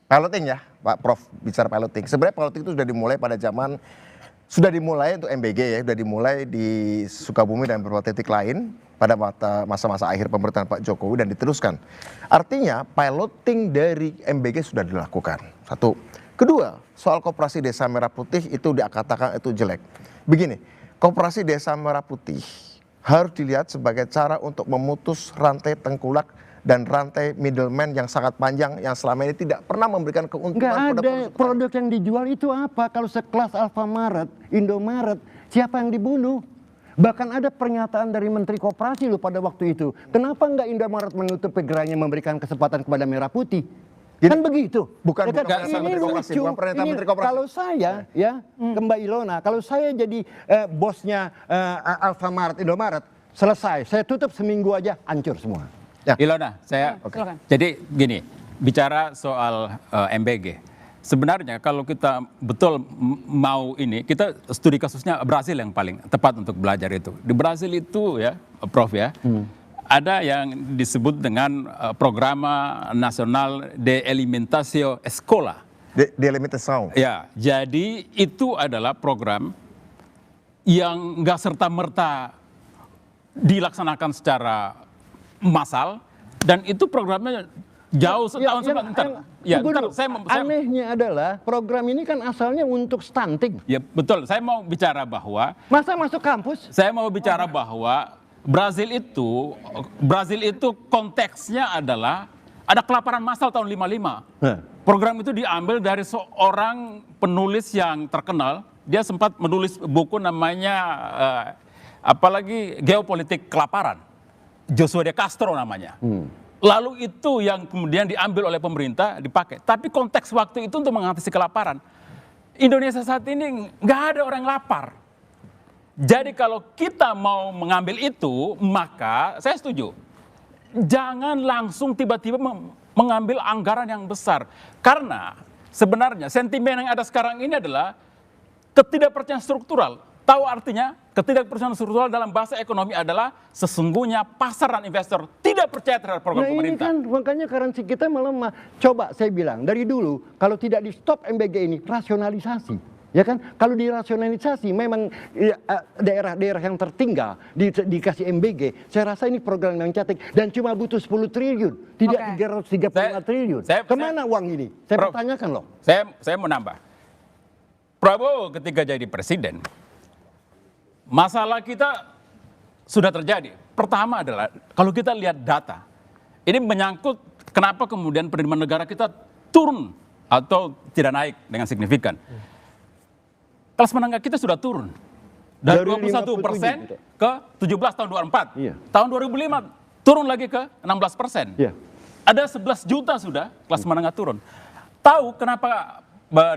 piloting ya, Pak Prof bicara piloting. Sebenarnya piloting itu sudah dimulai untuk MBG ya, sudah dimulai di Sukabumi dan beberapa titik lain pada masa-masa akhir pemerintahan Pak Jokowi dan diteruskan. Artinya piloting dari MBG sudah dilakukan. Satu. Kedua, soal Koperasi Desa Merah Putih itu dikatakan itu jelek. Begini, Koperasi Desa Merah Putih harus dilihat sebagai cara untuk memutus rantai tengkulak dan rantai middleman yang sangat panjang yang selama ini tidak pernah memberikan keuntungan. Nggak ada produk yang dijual itu apa? Kalau sekelas Alfamaret, Indomaret, siapa yang dibunuh? Bahkan ada pernyataan dari Menteri Koperasi loh pada waktu itu. Kenapa nggak Indomaret menutup gerainya memberikan kesempatan kepada Merah Putih? Kan begitu. Bukan ini lucu. Kalau saya ya ke Mbak Ilona, kalau saya jadi bosnya Alfamaret, Indomaret, selesai. Saya tutup seminggu aja, hancur semua. Ya. Ilona, jadi gini, bicara soal MBG. Sebenarnya kalau kita betul mau ini, kita studi kasusnya Brasil yang paling tepat untuk belajar itu. Di Brasil itu ya, Prof ya, ada yang disebut dengan Programa Nasional de Alimentación Escola. De alimentação. Ya, jadi itu adalah program yang nggak serta-merta dilaksanakan secara massal, dan itu programnya jauh setahun sebentar. Ya, anehnya adalah program ini kan asalnya untuk stunting. Ya betul, saya mau bicara bahwa masa masuk kampus? Saya mau bicara bahwa Brasil itu konteksnya adalah ada kelaparan massal tahun 55. Program itu diambil dari seorang penulis yang terkenal. Dia sempat menulis buku namanya apalagi Geopolitik Kelaparan. Joshua de Castro namanya. Lalu itu yang kemudian diambil oleh pemerintah, dipakai. Tapi konteks waktu itu untuk mengatasi kelaparan. Indonesia saat ini nggak ada orang lapar. Jadi kalau kita mau mengambil itu, maka saya setuju. Jangan langsung tiba-tiba mengambil anggaran yang besar. Karena sebenarnya sentimen yang ada sekarang ini adalah ketidakpercayaan struktural. Tahu artinya? Ketidakpercayaan struktural dalam bahasa ekonomi adalah sesungguhnya pasar dan investor tidak percaya terhadap program pemerintah. Ini kan makanya currency kita melemah. Coba saya bilang dari dulu kalau tidak di stop MBG ini rasionalisasi, ya kan? Kalau dirasionalisasi memang daerah-daerah yang tertinggal dikasih MBG. Saya rasa ini program yang cantik dan cuma butuh 10 triliun, tidak 335 triliun. Kemana uang ini? Saya pertanyakan loh. Saya mau nambah. Prabowo ketika jadi presiden, masalah kita sudah terjadi. Pertama adalah kalau kita lihat data, ini menyangkut kenapa kemudian penerimaan negara kita turun atau tidak naik dengan signifikan. Kelas menengah kita sudah turun dari 21% ke 17 tahun 2024. Tahun 2005 turun lagi ke 16%. Ada 11 juta sudah kelas menengah turun. Tahu kenapa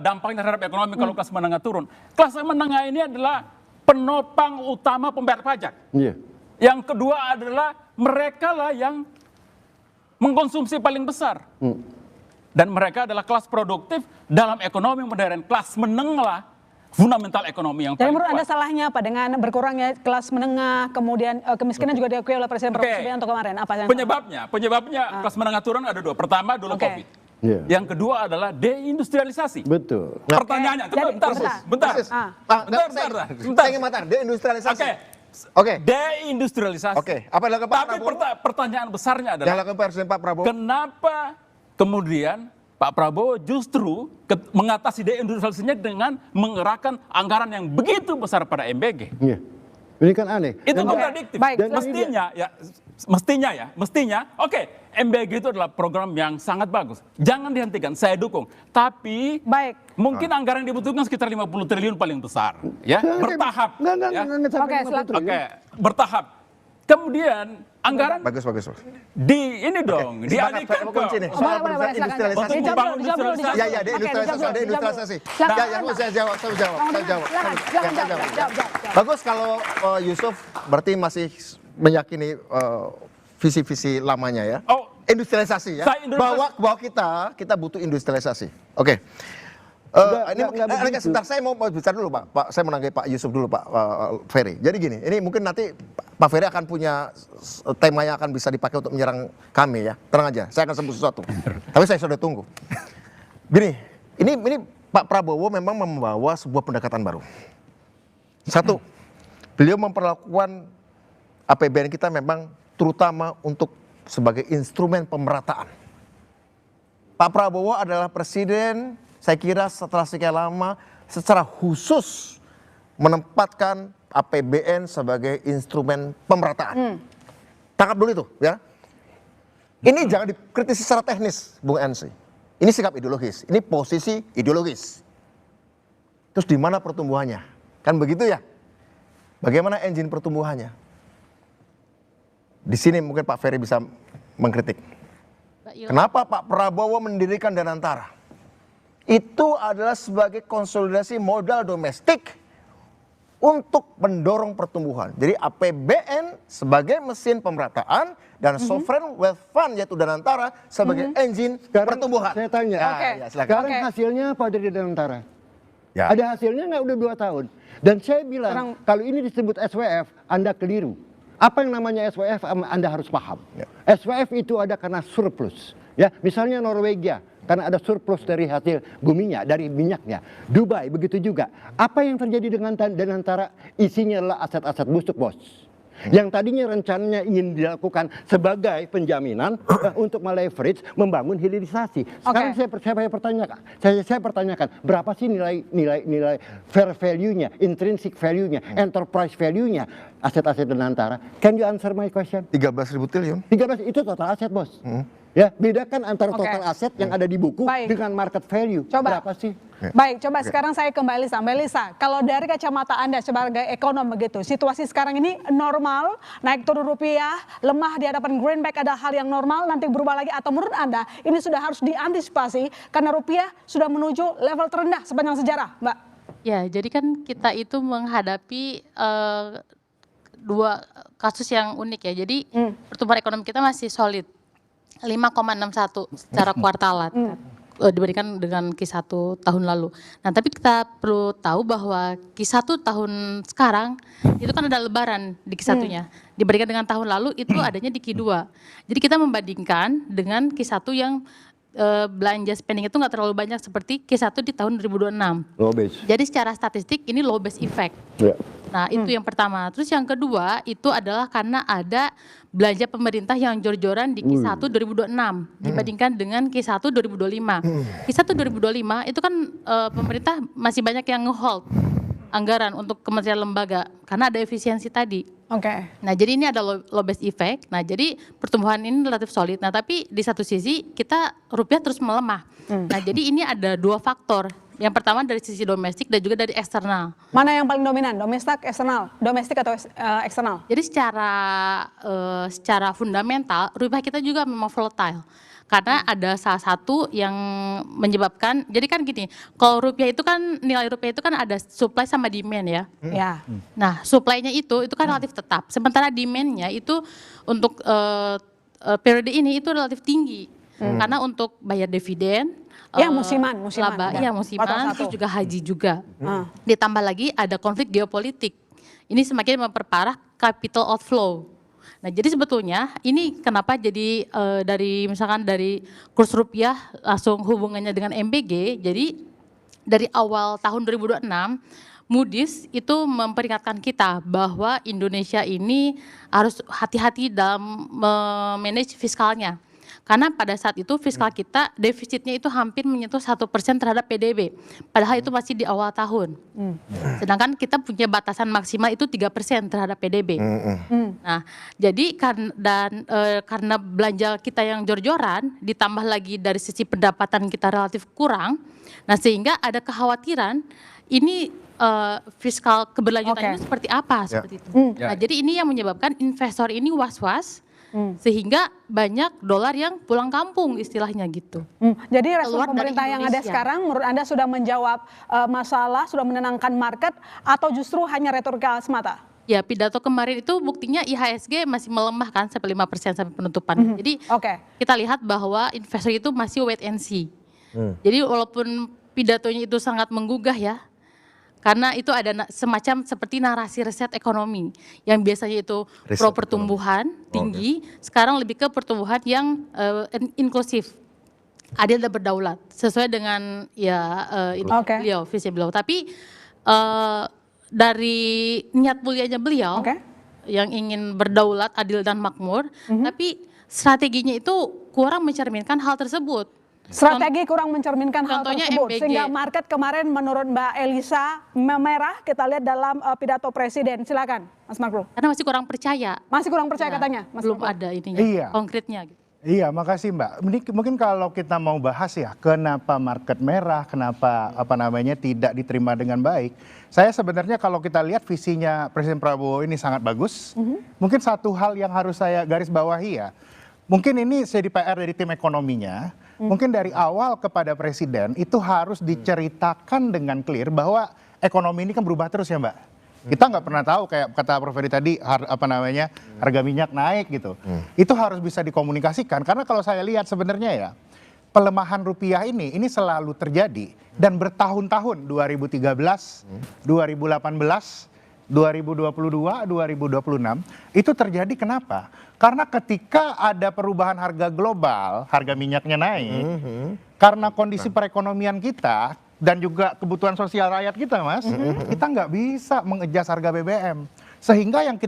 dampaknya terhadap ekonomi kalau kelas menengah turun? Kelas menengah ini adalah penopang utama pembayar pajak. Yang kedua adalah mereka lah yang mengkonsumsi paling besar. Dan mereka adalah kelas produktif dalam ekonomi modern. Kelas menengah fundamental ekonomi yang jadi paling menurut kuat. Anda salahnya apa dengan berkurangnya kelas menengah, kemudian kemiskinan juga diakui oleh Presiden Subianto kemarin? Apa yang Penyebabnya kelas menengah turun ada dua. Pertama dulu COVID. Yang kedua adalah deindustrialisasi. Betul. Pertanyaannya, bentar. Saya ingin matang, deindustrialisasi. Oke. Deindustrialisasi. Oke. Apa yang dilakukan Pak Tapi Prabowo? pertanyaan besarnya adalah Yang dilakukan Presiden Pak Prabowo. Kenapa kemudian Pak Prabowo justru mengatasi deindustrialisasinya dengan mengerahkan anggaran yang begitu besar pada MBG? Ini kan aneh. Itu Dan- kontradiktif. Baik, dan ini Mestinya, oke, MBG itu adalah program yang sangat bagus. Jangan dihentikan, saya dukung. Tapi mungkin anggaran yang dibutuhkan sekitar 50 triliun paling besar. Ya, bertahap. Ya. Oke, bertahap. Kemudian anggaran Bagus. ini dong, dialihkan ke industrialisasi. untuk membangun industrialisasi. Ya, industrialisasi. Saya jawab. Bagus kalau Yusuf berarti masih meyakini visi-visi lamanya ya. Industrialisasi ya. Bahwa kita butuh industrialisasi. Oke. Sebentar saya mau bicara dulu Pak. Saya menanggapi Pak Yusuf dulu Pak Ferry. Jadi gini, ini mungkin nanti Pak Ferry akan punya tema yang akan bisa dipakai untuk menyerang kami ya. Tenang aja, saya akan sebut sesuatu. Tapi saya sudah tunggu. Gini, ini Pak Prabowo memang membawa sebuah pendekatan baru. Satu, beliau memperlakukan APBN kita memang terutama untuk sebagai instrumen pemerataan. Pak Prabowo adalah presiden, saya kira setelah sekian lama secara khusus menempatkan APBN sebagai instrumen pemerataan. Tangkap dulu itu ya. Ini jangan dikritisi secara teknis, Bung Ensi. Ini sikap ideologis, ini posisi ideologis. Terus di mana pertumbuhannya? Kan begitu ya? Bagaimana engine pertumbuhannya? Di sini mungkin Pak Ferry bisa mengkritik. Kenapa Pak Prabowo mendirikan Danantara? Itu adalah sebagai konsolidasi modal domestik untuk mendorong pertumbuhan. Jadi APBN sebagai mesin pemerataan dan sovereign wealth fund yaitu Danantara sebagai engine pertumbuhan. Saya tanya, sekarang hasilnya apa dari Danantara? Ya. Ada hasilnya nggak udah 2 tahun? Dan saya bilang kalau ini disebut SWF, Anda keliru. Apa yang namanya SWF Anda harus paham. SWF itu ada karena surplus. Ya, misalnya Norwegia karena ada surplus dari hasil buminya, dari minyaknya. Dubai begitu juga. Apa yang terjadi dengan Danantara? Isinya adalah aset-aset busuk, Bos. Yang tadinya rencananya ingin dilakukan sebagai penjaminan untuk meleverage membangun hilirisasi. Sekarang saya pertanyakan berapa sih nilai fair value-nya, intrinsic value-nya, enterprise value-nya aset-aset Danantara? Can you answer my question? 13.000 triliun. 13 itu total aset, Bos. Ya, bedakan antara total aset yang ada di buku dengan market value. Berapa sih? Baik, coba sekarang saya ke Mbak Elisa. Mbak Elisa, kalau dari kacamata Anda sebagai ekonom begitu, situasi sekarang ini normal, naik turun rupiah, lemah di hadapan greenback ada hal yang normal, nanti berubah lagi, atau menurut Anda ini sudah harus diantisipasi karena rupiah sudah menuju level terendah sepanjang sejarah, Mbak? Ya, jadi kan kita itu menghadapi dua kasus yang unik ya. Jadi pertumbuhan ekonomi kita masih solid, 5,61 secara kuartalan. Dibandingkan dengan Q1 tahun lalu. Nah, tapi kita perlu tahu bahwa Q1 tahun sekarang itu kan ada lebaran di Q1-nya. Dibandingkan dengan tahun lalu itu adanya di Q2. Jadi kita membandingkan dengan Q1 yang belanja spending itu nggak terlalu banyak seperti Q1 di tahun 2026. Low base. Jadi secara statistik ini low base effect. Nah, itu yang pertama. Terus yang kedua itu adalah karena ada belanja pemerintah yang jor-joran di Q1 2026 dibandingkan dengan Q1 2025. Q1 2025 itu kan pemerintah masih banyak yang nge-hold anggaran untuk kementerian lembaga karena ada efisiensi tadi. Nah, jadi ini ada low base effect. Nah, jadi pertumbuhan ini relatif solid. Nah, tapi di satu sisi kita rupiah terus melemah. Nah, jadi ini ada dua faktor. Yang pertama dari sisi domestik dan juga dari eksternal. Mana yang paling dominan? Domestik atau eksternal? Jadi secara fundamental rupiah kita juga memang volatile. Karena ada salah satu yang menyebabkan, jadi kan gini, kalau rupiah itu kan, nilai rupiah itu kan ada supply sama demand ya. Nah, supply-nya itu kan relatif tetap. Sementara demand-nya itu untuk periode ini itu relatif tinggi. Karena untuk bayar dividen, musiman. Laba, musiman, terus juga haji juga. Ditambah lagi ada konflik geopolitik. Ini semakin memperparah capital outflow. Nah, jadi sebetulnya ini kenapa jadi dari misalkan dari kurs rupiah langsung hubungannya dengan MBG. Jadi dari awal tahun 2026 Moody's itu memperingatkan kita bahwa Indonesia ini harus hati-hati dalam memanage fiskalnya. Karena pada saat itu fiskal kita defisitnya itu hampir menyentuh 1% terhadap PDB. Padahal itu masih di awal tahun. Sedangkan kita punya batasan maksimal itu 3% terhadap PDB. Nah, jadi karena belanja kita yang jor-joran, ditambah lagi dari sisi pendapatan kita relatif kurang, nah sehingga ada kekhawatiran ini fiskal keberlanjutannya seperti apa seperti itu. Nah, jadi ini yang menyebabkan investor ini was-was. Sehingga banyak dolar yang pulang kampung istilahnya gitu. Jadi respon Keluar dari pemerintah yang ada Indonesia. sekarang menurut Anda sudah menjawab masalah, sudah menenangkan market atau justru hanya retorika semata? Ya, pidato kemarin itu buktinya IHSG masih melemah kan sampai 5% sampai penutupan. Jadi kita lihat bahwa investor itu masih wait and see. Jadi walaupun pidatonya itu sangat menggugah ya, karena itu ada semacam seperti narasi reset ekonomi yang biasanya itu pro pertumbuhan tinggi, sekarang lebih ke pertumbuhan yang inklusif, adil dan berdaulat sesuai dengan beliau, visi beliau. Tapi dari niat mulianya beliau yang ingin berdaulat, adil dan makmur, tapi strateginya itu kurang mencerminkan hal tersebut. Strategi kurang mencerminkan hal Contohnya tersebut MBG. sehingga market kemarin menurut Mbak Elisa merah kita lihat dalam pidato presiden. Silakan Mas Makro. Karena masih kurang percaya. Masih kurang percaya katanya Mas Belum Makro. ada ininya konkretnya gitu. Iya, makasih Mbak. Mungkin kalau kita mau bahas ya, kenapa market merah, kenapa tidak diterima dengan baik. Saya sebenarnya kalau kita lihat visinya Presiden Prabowo ini sangat bagus. Mungkin satu hal yang harus saya garis bawahi ya. Mungkin ini jadi PR dari tim ekonominya. Mungkin dari awal kepada Presiden itu harus diceritakan dengan clear bahwa ekonomi ini kan berubah terus ya Mbak. Kita nggak pernah tahu kayak kata Prof Ferry tadi harga minyak naik gitu. Itu harus bisa dikomunikasikan karena kalau saya lihat sebenarnya ya pelemahan rupiah ini selalu terjadi dan bertahun-tahun 2013, 2018, 2022, 2026 itu terjadi kenapa? Karena ketika ada perubahan harga global, harga minyaknya naik, karena kondisi perekonomian kita dan juga kebutuhan sosial rakyat kita, Mas, kita nggak bisa mengejas harga BBM. Sehingga yang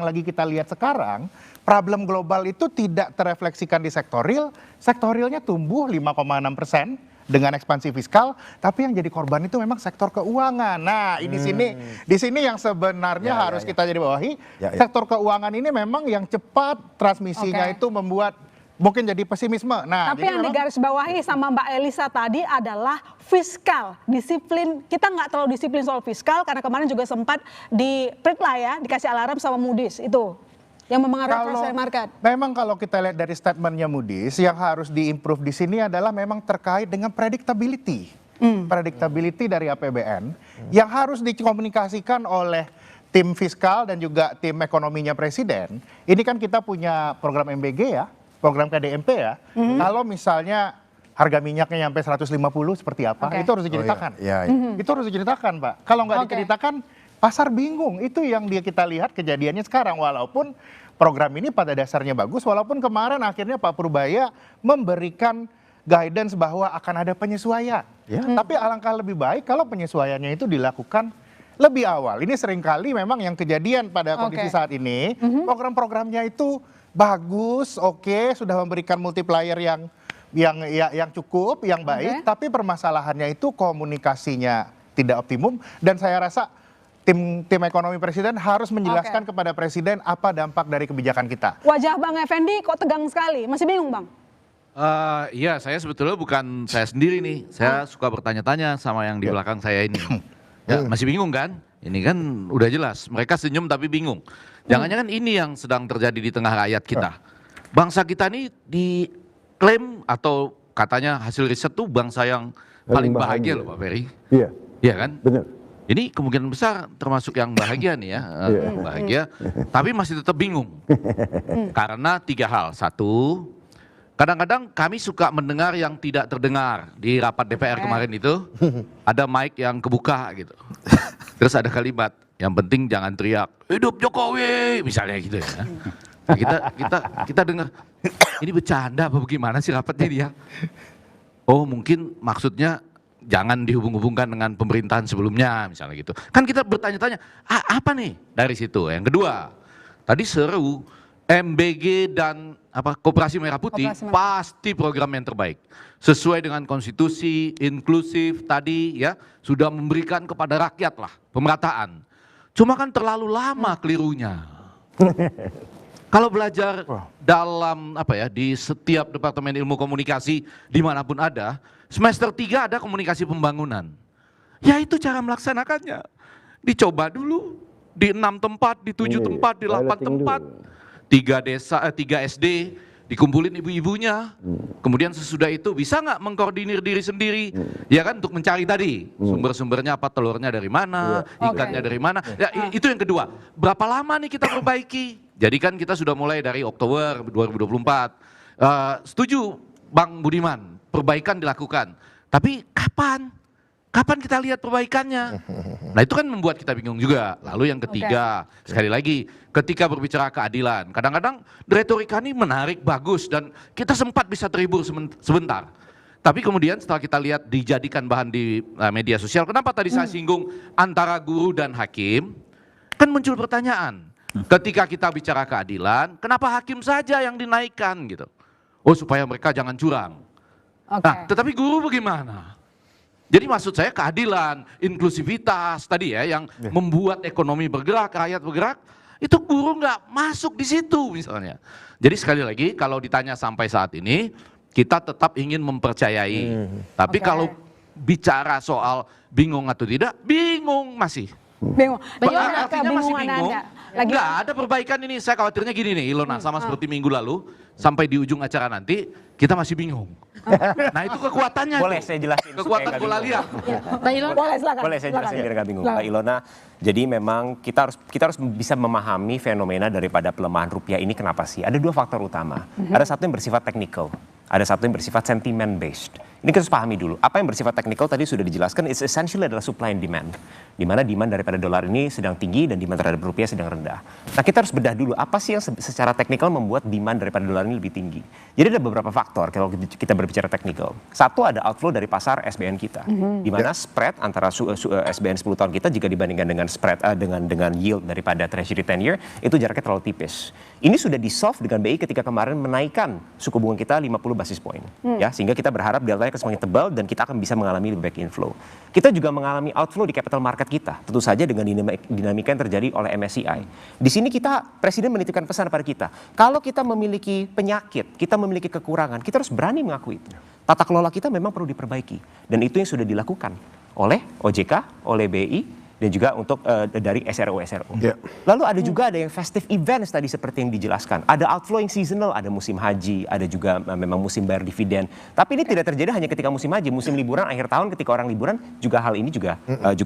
lagi kita lihat sekarang, problem global itu tidak terefleksikan di sektor real, sektor realnya tumbuh 5,6%. Dengan ekspansi fiskal, tapi yang jadi korban itu memang sektor keuangan. Nah, di sini yang sebenarnya harus kita jadi bawahi. Sektor keuangan ini memang yang cepat transmisinya itu membuat mungkin jadi pesimisme. Nah, tapi yang digarisbawahi sama Mbak Elisa tadi adalah fiskal, disiplin. Kita nggak terlalu disiplin soal fiskal karena kemarin juga sempat dikasih alarm sama Moody's itu. Yang mempengaruhi transfer market. Memang kalau kita lihat dari statementnya Moody's, yang harus diimprove di sini adalah memang terkait dengan predictability. Predictability dari APBN yang harus dikomunikasikan oleh tim fiskal dan juga tim ekonominya Presiden. Ini kan kita punya program MBG ya, program KDMP ya. Kalau misalnya harga minyaknya sampai 150 seperti apa, itu harus diceritakan. Itu harus diceritakan, Pak. Kalau nggak diceritakan, pasar bingung. Itu yang kita lihat kejadiannya sekarang. Walaupun program ini pada dasarnya bagus, walaupun kemarin akhirnya Pak Purbaya memberikan guidance bahwa akan ada penyesuaian. Tapi alangkah lebih baik kalau penyesuaiannya itu dilakukan lebih awal. Ini seringkali memang yang kejadian pada kondisi saat ini, program-programnya itu bagus, sudah memberikan multiplier yang cukup, yang baik, tapi permasalahannya itu komunikasinya tidak optimum, dan saya rasa tim ekonomi Presiden harus menjelaskan kepada Presiden apa dampak dari kebijakan kita. Wajah Bang Effendi kok tegang sekali, masih bingung Bang? Iya, saya sebetulnya bukan saya sendiri nih, saya suka bertanya-tanya sama yang di belakang saya ini. Ya, masih bingung kan? Ini kan udah jelas, mereka senyum tapi bingung. Jangan-jangan ini yang sedang terjadi di tengah rakyat kita. Bangsa kita ini diklaim atau katanya hasil riset tuh bangsa yang paling bahagia loh Pak Ferry. Iya kan? Benar. Ini kemungkinan besar termasuk yang bahagia nih ya, bahagia, tapi masih tetap bingung. Karena 3 hal. 1, kadang-kadang kami suka mendengar yang tidak terdengar. Di rapat DPR kemarin itu, ada mic yang kebuka gitu. Terus ada kalimat, yang penting jangan teriak, hidup Jokowi, misalnya gitu ya. Nah, kita dengar, ini bercanda apa bagaimana sih rapatnya dia? Oh mungkin maksudnya, jangan dihubung-hubungkan dengan pemerintahan sebelumnya, misalnya gitu. Kan kita bertanya-tanya, apa nih dari situ? Yang kedua, tadi seru, MBG dan Koperasi Merah Putih pasti program yang terbaik. Sesuai dengan konstitusi, inklusif tadi ya, sudah memberikan kepada rakyat lah pemerataan. Cuma kan terlalu lama kelirunya. Kalau belajar dalam di setiap departemen ilmu komunikasi dimanapun ada, semester 3 ada komunikasi pembangunan. Ya itu cara melaksanakannya. Dicoba dulu di 6 tempat, di 7 tempat, di 8 tempat. 3 SD dikumpulin ibu-ibunya. Kemudian sesudah itu bisa nggak mengkoordinir diri sendiri, ya kan, untuk mencari tadi sumber-sumbernya apa, telurnya dari mana, ikannya dari mana. Ya, itu yang kedua. Berapa lama nih kita perbaiki? Jadi kan kita sudah mulai dari Oktober 2024. Setuju Bang Budiman, perbaikan dilakukan. Tapi kapan? Kapan kita lihat perbaikannya? Nah itu kan membuat kita bingung juga. Lalu yang ketiga, sekali lagi, ketika berbicara keadilan, kadang-kadang retorika ini menarik, bagus, dan kita sempat bisa terhibur sebentar. Tapi kemudian setelah kita lihat dijadikan bahan di media sosial, kenapa tadi saya singgung antara guru dan hakim, kan muncul pertanyaan. Ketika kita bicara keadilan, kenapa hakim saja yang dinaikkan gitu? Oh supaya mereka jangan curang. Nah tetapi guru bagaimana? Jadi maksud saya keadilan, inklusivitas tadi ya yang membuat ekonomi bergerak, rakyat bergerak, itu guru nggak masuk di situ misalnya. Jadi sekali lagi kalau ditanya sampai saat ini, kita tetap ingin mempercayai. Tapi kalau bicara soal bingung atau tidak, bingung masih. Bingung. Artinya masih bingung. Nggak ada perbaikan ini. Saya khawatirnya gini nih Ilona, sama seperti minggu lalu, sampai di ujung acara nanti, kita masih bingung. Nah itu kekuatannya. Boleh saya jelasin. Kekuatan bola liar. Mbak Ilona. Boleh saya jelasin biar nggak bingung. Mbak Ilona, jadi memang kita harus bisa memahami fenomena daripada pelemahan rupiah ini kenapa sih? Ada 2 faktor utama. Ada satu yang bersifat technical, ada satu yang bersifat sentiment based. Ini kita harus pahami dulu. Apa yang bersifat technical tadi sudah dijelaskan, it's essentially adalah supply and demand. Di mana demand daripada dolar ini sedang tinggi dan demand terhadap rupiah sedang rendah. Nah kita harus bedah dulu apa sih yang secara teknikal membuat demand daripada dolar ini lebih tinggi. Jadi ada beberapa faktor kalau kita berbicara teknikal. Satu ada outflow dari pasar SBN kita. Di mana spread antara SBN 10 tahun kita jika dibandingkan dengan spread dengan yield daripada Treasury 10 year itu jaraknya terlalu tipis. Ini sudah di-solve dengan BI ketika kemarin menaikkan suku bunga kita 50 basis point. Ya, sehingga kita berharap deltanya semakin tebal dan kita akan bisa mengalami lebih baik inflow. Kita juga mengalami outflow di capital market kita, tentu saja dengan dinamika yang terjadi oleh MSCI. Di sini Presiden menitipkan pesan pada kita, kalau kita memiliki penyakit, kita memiliki kekurangan, kita harus berani mengakui itu. Tata kelola kita memang perlu diperbaiki dan itu yang sudah dilakukan oleh OJK, oleh BI, dan juga untuk dari SRO. Lalu ada juga ada yang festive events tadi seperti yang dijelaskan. Ada outflow yang seasonal, ada musim haji, ada juga memang musim bayar dividen. Tapi ini tidak terjadi hanya ketika musim haji, musim liburan akhir tahun ketika orang liburan juga hal ini juga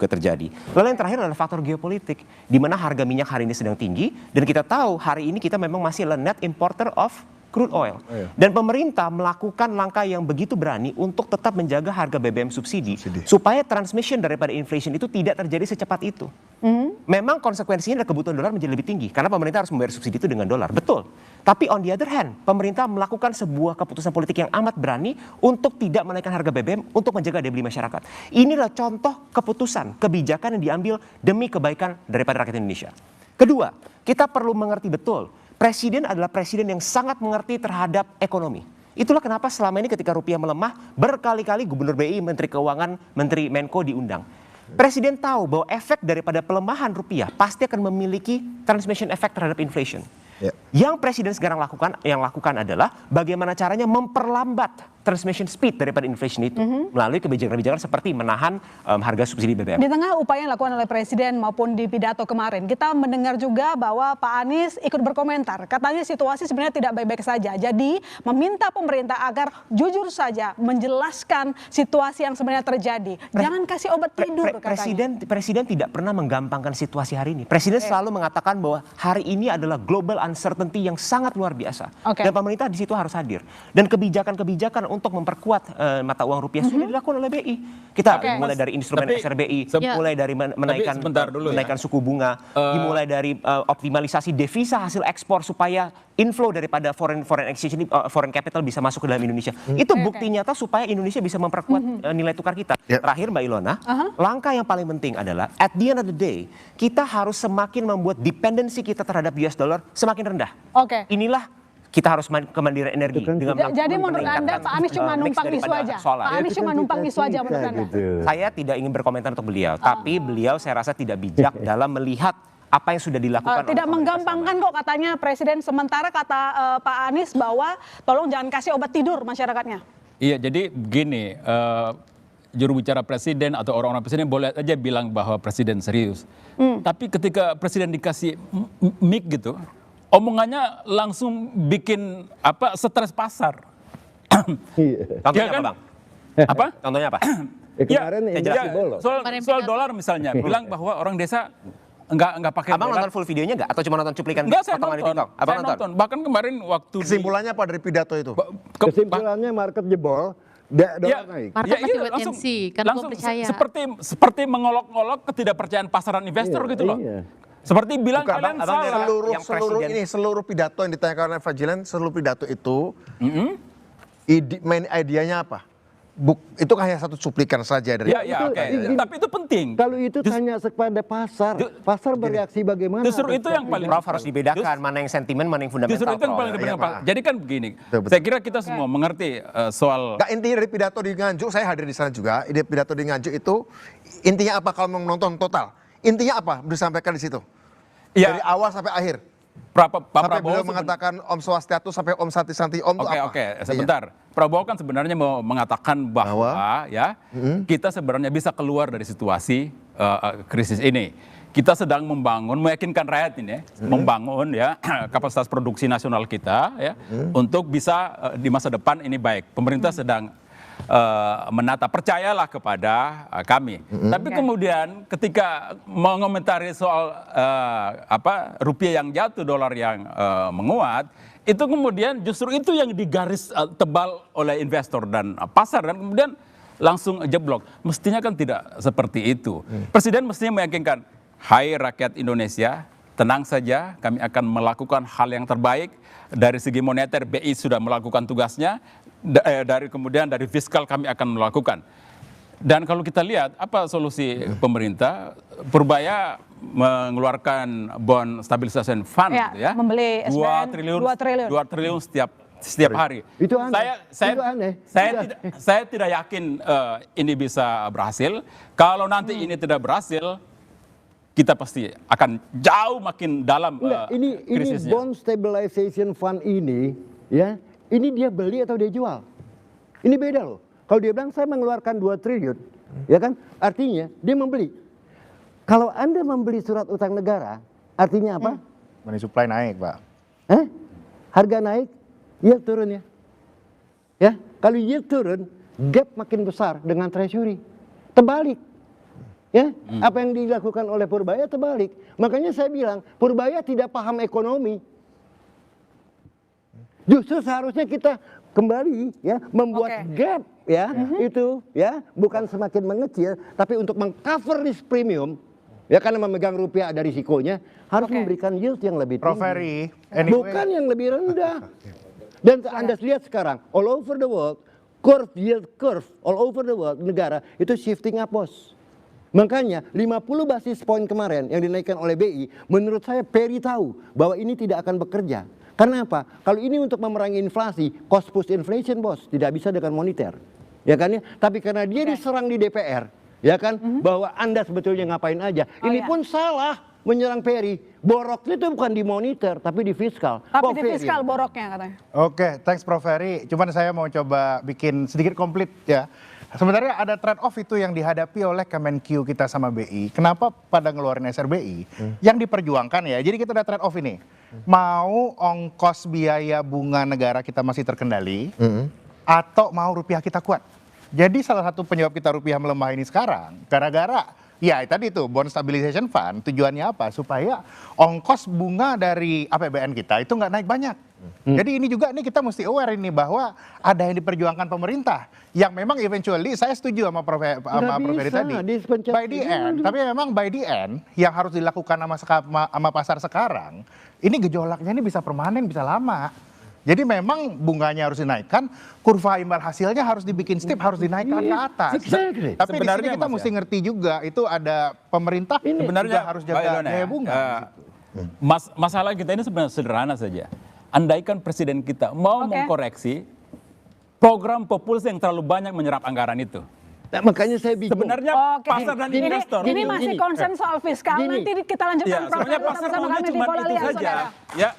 terjadi. Lalu yang terakhir adalah faktor geopolitik, di mana harga minyak hari ini sedang tinggi dan kita tahu hari ini kita memang masih net importer of crude oil. Dan pemerintah melakukan langkah yang begitu berani untuk tetap menjaga harga BBM subsidi. Supaya transmission daripada inflation itu tidak terjadi secepat itu. Memang konsekuensinya adalah kebutuhan dolar menjadi lebih tinggi. Karena pemerintah harus membayar subsidi itu dengan dolar. Betul. Tapi on the other hand, pemerintah melakukan sebuah keputusan politik yang amat berani untuk tidak menaikkan harga BBM untuk menjaga daya beli masyarakat. Inilah contoh keputusan, kebijakan yang diambil demi kebaikan daripada rakyat Indonesia. Kedua, kita perlu mengerti betul. Presiden adalah presiden yang sangat mengerti terhadap ekonomi. Itulah kenapa selama ini ketika rupiah melemah, berkali-kali Gubernur BI, Menteri Keuangan, Menteri Menko diundang. Presiden tahu bahwa efek daripada pelemahan rupiah pasti akan memiliki transmission effect terhadap inflation. Yang Presiden sekarang lakukan adalah bagaimana caranya memperlambat transmission speed daripada inflation itu melalui kebijakan-kebijakan seperti menahan harga subsidi BBM. Di tengah upaya yang dilakukan oleh Presiden maupun di pidato kemarin, kita mendengar juga bahwa Pak Anies ikut berkomentar. Katanya situasi sebenarnya tidak baik-baik saja. Jadi meminta pemerintah agar jujur saja menjelaskan situasi yang sebenarnya terjadi. Jangan kasih obat tidur katanya. Presiden tidak pernah menggampangkan situasi hari ini. Presiden selalu mengatakan bahwa hari ini adalah global uncertainty yang sangat luar biasa. Dan pemerintah di situ harus hadir. Dan kebijakan-kebijakan untuk memperkuat mata uang rupiah sudah dilakukan oleh BI. Kita mulai dari instrumen SRBI, mulai dari menaikkan suku bunga, dimulai dari optimalisasi devisa hasil ekspor supaya inflow daripada foreign exchange ini, foreign capital bisa masuk ke dalam Indonesia. Itu bukti nyata supaya Indonesia bisa memperkuat nilai tukar kita. Terakhir Mbak Ilona, langkah yang paling penting adalah at the end of the day kita harus semakin membuat dependensi kita terhadap US dollar semakin rendah. Inilah kita harus kemandirian energi dengan jadi menurut Anda Pak Anies cuma numpang isu aja? Pak Anies cuma numpang isu aja menurut Anda? Saya tidak ingin berkomentar untuk beliau, tapi beliau saya rasa tidak bijak dalam melihat apa yang sudah dilakukan. Tidak menggampangkan kok katanya Presiden, sementara kata Pak Anies bahwa tolong jangan kasih obat tidur masyarakatnya. Iya, jadi begini, juru bicara Presiden atau orang-orang Presiden boleh aja bilang bahwa Presiden serius. Tapi ketika Presiden dikasih mic gitu, omongannya langsung bikin stres pasar. Contohnya apa, Bang? Apa? Contohnya apa? Soal dolar misalnya, bilang bahwa orang desa enggak pakai Abang nonton full videonya enggak? Atau cuma nonton cuplikan enggak, saya potongan di nonton. TikTok? Abang Saya nonton. Bahkan kemarin waktu kesimpulannya apa dari pidato itu? Kesimpulannya market jebol, dolar naik. Market pasti wait and see, karena langsung percaya. seperti mengolok-olok ketidakpercayaan pasaran investor gitu loh. Seperti bilang kalian salah. Seluruh pidato yang ditanyakan oleh Fajrilan, seluruh pidato itu main idenya apa? Itu hanya satu cuplikan saja dari tapi itu penting. Kalau itu tanya kepada pasar bereaksi bagaimana? Justru itu yang paling Prof harus dibedakan mana yang sentimen, mana yang fundamental. Justru itu yang paling dibedakan. Jadi kan begini, saya kira kita semua mengerti soal. Intinya dari pidato di Nganjuk, saya hadir di sana juga. Ide pidato di Nganjuk itu intinya apa kalau mau menonton total? Intinya apa disampaikan di situ? Dari awal sampai akhir. Pak sampai Prabowo beliau mengatakan Om Swastiastu sampai Om Santi Santi Om itu apa? Oke, sebentar. Prabowo kan sebenarnya mau mengatakan bahwa kita sebenarnya bisa keluar dari situasi krisis ini. Kita sedang meyakinkan rakyat ini, membangun kapasitas produksi nasional kita untuk bisa di masa depan ini baik. Pemerintah sedang menata, percayalah kepada kami. Tapi kemudian ketika mengomentari soal rupiah yang jatuh, dolar yang menguat, itu kemudian justru itu yang digaris tebal oleh investor dan pasar, dan kemudian langsung jeblok. Mestinya kan tidak seperti itu. Presiden mestinya meyakinkan, hai rakyat Indonesia, tenang saja, kami akan melakukan hal yang terbaik. Dari segi moneter, BI sudah melakukan tugasnya, kemudian dari fiskal kami akan melakukan. Dan kalau kita lihat apa solusi pemerintah, Purbaya mengeluarkan bond stabilization fund, membeli SBN 2 triliun setiap hari. Itu aneh. Saya tidak yakin ini bisa berhasil. Kalau nanti ini tidak berhasil, kita pasti akan jauh makin dalam krisisnya. Ini bond stabilization fund ini, ini dia beli atau dia jual? Ini beda loh. Kalau dia bilang saya mengeluarkan 2 triliun, artinya dia membeli. Kalau Anda membeli surat utang negara, artinya apa? Money supply naik, Pak. Harga naik, yield turun ya. Kalau yield turun, gap makin besar dengan treasury. Terbalik. Apa yang dilakukan oleh Purbaya terbalik. Makanya saya bilang Purbaya tidak paham ekonomi. Justru seharusnya kita kembali membuat gap itu bukan semakin mengecil, tapi untuk mengcover risk premium karena memegang rupiah ada risikonya, harus memberikan yield yang lebih tinggi, bukan yang lebih rendah. Dan Anda lihat sekarang all over the world yield curve all over the world negara itu shifting up, bos. Makanya 50 basis point kemarin yang dinaikkan oleh BI, menurut saya Perry tahu bahwa ini tidak akan bekerja. Karena apa? Kalau ini untuk memerangi inflasi, cost push inflation, bos, tidak bisa dengan moneter. Tapi karena dia diserang di DPR, bahwa Anda sebetulnya ngapain aja. Ini pun salah menyerang Perry. Boroknya itu bukan di moneter, tapi di fiskal. Tapi di fiskal boroknya katanya. Oke, thanks Prof. Ferry. Cuman saya mau coba bikin sedikit komplit ya. Sebenarnya ada trade off itu yang dihadapi oleh Kemenq kita sama BI. Kenapa pada ngeluarin SRBI? Yang diperjuangkan jadi kita ada trade off ini. Mau ongkos biaya bunga negara kita masih terkendali, atau mau rupiah kita kuat. Jadi salah satu penyebab kita rupiah melemah ini sekarang, gara-gara tadi itu bond stabilization fund, tujuannya apa? Supaya ongkos bunga dari APBN kita itu nggak naik banyak. Jadi ini juga nih kita mesti aware ini bahwa ada yang diperjuangkan pemerintah yang memang eventually saya setuju sama Prof Heri tadi. By the end, tapi memang by the end yang harus dilakukan sama pasar sekarang, ini gejolaknya ini bisa permanen, bisa lama. Jadi memang bunganya harus dinaikkan, kurva imbal hasilnya harus dibikin steep, harus dinaikkan ke atas. Tapi di sini kita mesti ngerti juga itu ada pemerintah juga harus jaga daya bunga. Masalah kita ini sebenarnya sederhana saja. Andaikan presiden kita mau mengkoreksi program populasi yang terlalu banyak menyerap anggaran itu. Nah, makanya saya bingung. Sebenarnya pasar dan investor. Ini masih concern soal fiskal. Nanti kita lanjutkan sebenarnya pasar bersama kami di cuma Bola itu Liar, saja. saudara. Ya.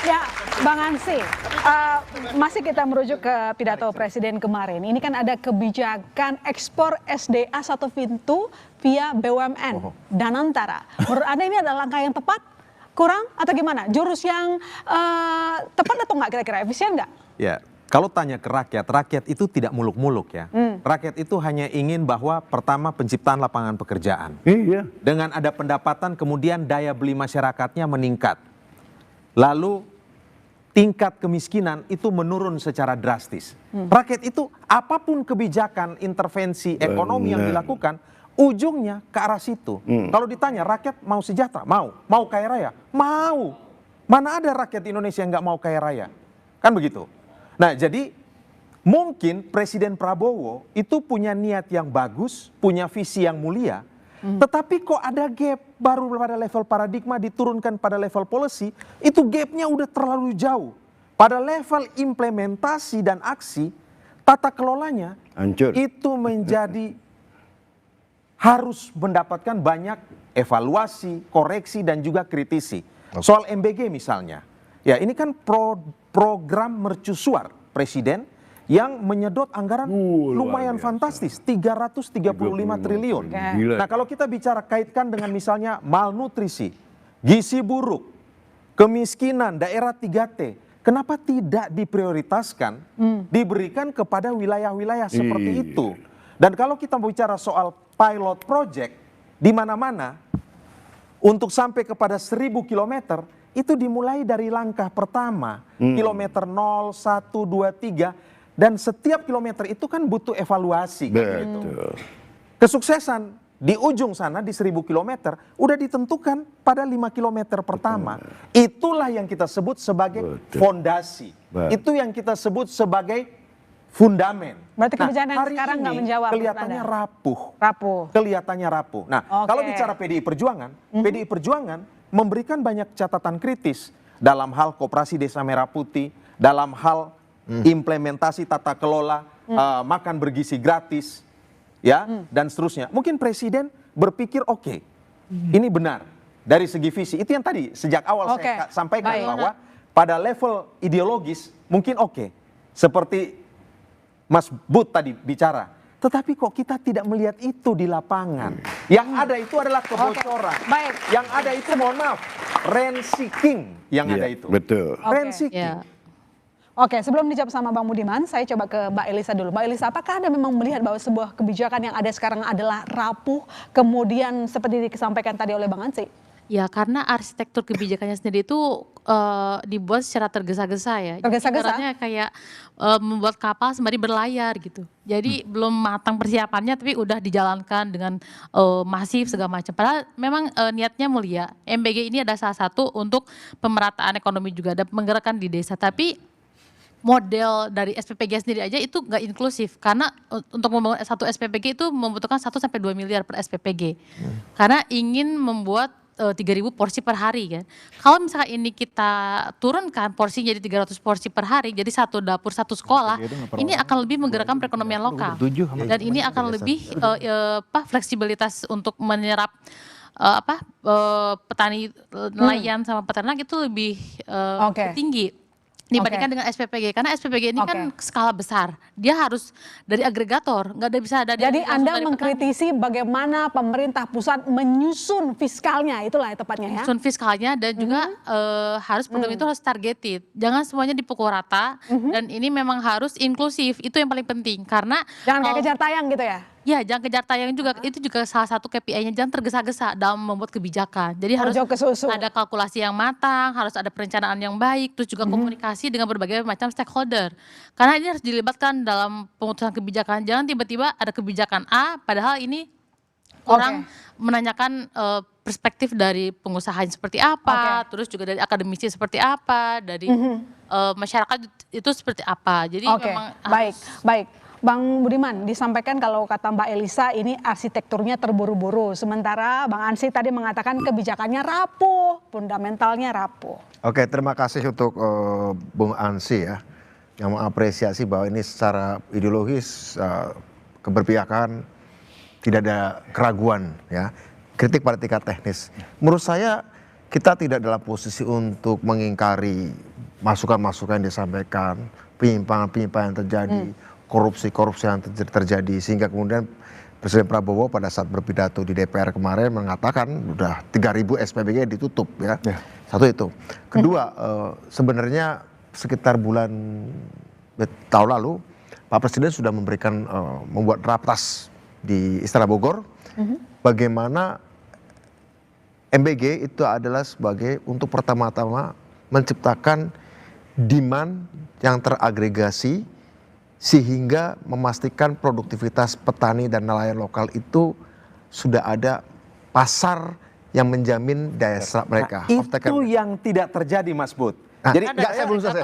Ya, Bang Ansy, masih kita merujuk ke pidato Presiden kemarin. Ini kan ada kebijakan ekspor SDA satu pintu via BUMN, Danantara. Menurut Anda ini adalah langkah yang tepat, kurang, atau gimana? Jurus yang tepat atau enggak kira-kira? Efisien nggak? Ya, kalau tanya ke rakyat, rakyat itu tidak muluk-muluk ya. Rakyat itu hanya ingin bahwa pertama penciptaan lapangan pekerjaan. Iya. Dengan ada pendapatan kemudian daya beli masyarakatnya meningkat. Lalu tingkat kemiskinan itu menurun secara drastis. Rakyat itu apapun kebijakan intervensi ekonomi yang dilakukan, ujungnya ke arah situ. Kalau ditanya rakyat mau sejahtera, mau kaya raya, mau. Mana ada rakyat Indonesia yang nggak mau kaya raya? Kan begitu. Nah jadi mungkin Presiden Prabowo itu punya niat yang bagus, punya visi yang mulia, tetapi kok ada gap baru pada level paradigma diturunkan pada level policy, itu gapnya udah terlalu jauh. Pada level implementasi dan aksi, tata kelolanya itu menjadi harus mendapatkan banyak evaluasi, koreksi dan juga kritisi. Soal MBG misalnya, ya ini kan program mercusuar Presiden yang menyedot anggaran lumayan fantastis, 335 triliun. Nah kalau kita bicara kaitkan dengan misalnya malnutrisi, gizi buruk, kemiskinan, daerah 3T, kenapa tidak diprioritaskan, diberikan kepada wilayah-wilayah seperti itu? Dan kalau kita bicara soal pilot project, di mana-mana, untuk sampai kepada 1000 kilometer, itu dimulai dari langkah pertama, kilometer 0, 1, 2, 3, dan setiap kilometer itu kan butuh evaluasi. Gitu. Kesuksesan di ujung sana di 1000 kilometer udah ditentukan pada 5 kilometer pertama. Itulah yang kita sebut sebagai fondasi. Itu yang kita sebut sebagai fundamen. Berarti kebijakan yang sekarang nggak menjawab. Kelihatannya rapuh. Kelihatannya rapuh. Nah kalau bicara PDI Perjuangan, PDI Perjuangan memberikan banyak catatan kritis dalam hal koperasi Desa Merah Putih, dalam hal implementasi tata kelola, makan bergizi gratis, ya, dan seterusnya. Mungkin Presiden berpikir oke, ini benar dari segi visi. Itu yang tadi sejak awal saya sampaikan bahwa pada level ideologis mungkin oke, seperti Mas Bud tadi bicara. Tetapi kok kita tidak melihat itu di lapangan. Yang ada itu adalah kebocoran. Yang ada itu mohon maaf, rent seeking yang ada itu. Betul. Rent seeking. Oke, sebelum dijawab sama Bang Budiman, saya coba ke Mbak Elisa dulu. Mbak Elisa, apakah Anda memang melihat bahwa sebuah kebijakan yang ada sekarang adalah rapuh, kemudian seperti disampaikan tadi oleh Bang Ansy? Ya, karena arsitektur kebijakannya sendiri itu dibuat secara tergesa-gesa ya. Tergesa-gesa? Ibaratnya kayak membuat kapal sembari berlayar gitu. Jadi belum matang persiapannya tapi udah dijalankan dengan masif segala macam. Padahal memang niatnya mulia. MBG ini ada salah satu untuk pemerataan ekonomi juga, ada menggerakkan di desa. Tapi model dari SPPG sendiri aja itu nggak inklusif karena untuk membangun satu SPPG itu membutuhkan 1-2 miliar per SPPG karena ingin membuat 3.000 porsi per hari kan. Kalau misalkan ini kita turunkan porsinya jadi 300 porsi per hari, jadi satu dapur satu sekolah, ini akan lebih menggerakkan perekonomian lokal dan ini akan lebih fleksibilitas untuk menyerap petani nelayan sama peternak itu lebih tinggi dibandingkan dengan SPPG karena SPPG ini kan skala besar, dia harus dari agregator, nggak ada bisa ada. Jadi Anda mengkritisi bagaimana pemerintah pusat menyusun fiskalnya, itulah tepatnya ya. Menyusun fiskalnya dan juga harus program itu harus targeted, jangan semuanya dipukul rata dan ini memang harus inklusif, itu yang paling penting karena jangan kayak kejar tayang gitu ya. Ya, jangan kejar tayang juga. Itu juga salah satu KPI-nya, jangan tergesa-gesa dalam membuat kebijakan. Jadi harus ada kalkulasi yang matang, harus ada perencanaan yang baik, terus juga komunikasi dengan berbagai macam stakeholder. Karena ini harus dilibatkan dalam pemutusan kebijakan. Jangan tiba-tiba ada kebijakan A, padahal ini orang menanyakan perspektif dari pengusaha seperti apa, terus juga dari akademisi seperti apa, dari masyarakat itu seperti apa. Jadi memang baik. Bang Budiman, disampaikan kalau kata Mbak Elisa ini arsitekturnya terburu-buru. Sementara Bang Ansy tadi mengatakan kebijakannya rapuh, fundamentalnya rapuh. Oke, terima kasih untuk Bung Ansy ya, yang mengapresiasi bahwa ini secara ideologis keberpihakan, tidak ada keraguan ya. Kritik pada tingkat teknis. Menurut saya kita tidak dalam posisi untuk mengingkari masukan-masukan yang disampaikan, penyimpangan-penyimpangan yang terjadi, korupsi-korupsi yang terjadi, sehingga kemudian Presiden Prabowo pada saat berpidato di DPR kemarin mengatakan udah 3.000 SPBG ditutup ya. Satu itu. Kedua, sebenarnya sekitar bulan tahun lalu Pak Presiden sudah memberikan membuat raptas di Istana Bogor bagaimana MBG itu adalah sebagai untuk pertama-tama menciptakan demand yang teragregasi sehingga memastikan produktivitas petani dan nelayan lokal itu sudah ada pasar yang menjamin daya serap mereka. Itu yang tidak terjadi, Mas Bud. Jadi enggak, saya belum selesai.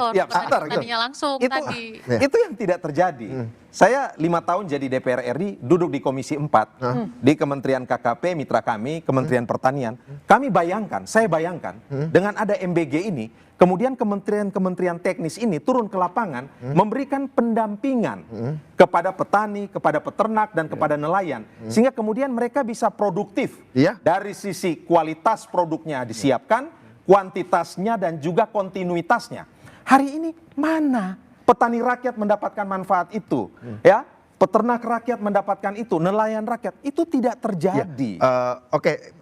Ya, langsung itu, tadi. Itu yang tidak terjadi. Saya 5 tahun jadi DPR RI, duduk di Komisi 4 di Kementerian KKP, mitra kami, Kementerian Pertanian. Kami bayangkan, saya bayangkan dengan ada MBG ini, kemudian kementerian-kementerian teknis ini turun ke lapangan, memberikan pendampingan kepada petani, kepada peternak, dan kepada nelayan, sehingga kemudian mereka bisa produktif dari sisi kualitas produknya disiapkan, kuantitasnya dan juga kontinuitasnya. Hari ini mana petani rakyat mendapatkan manfaat itu? Ya, peternak rakyat mendapatkan itu, nelayan rakyat itu tidak terjadi.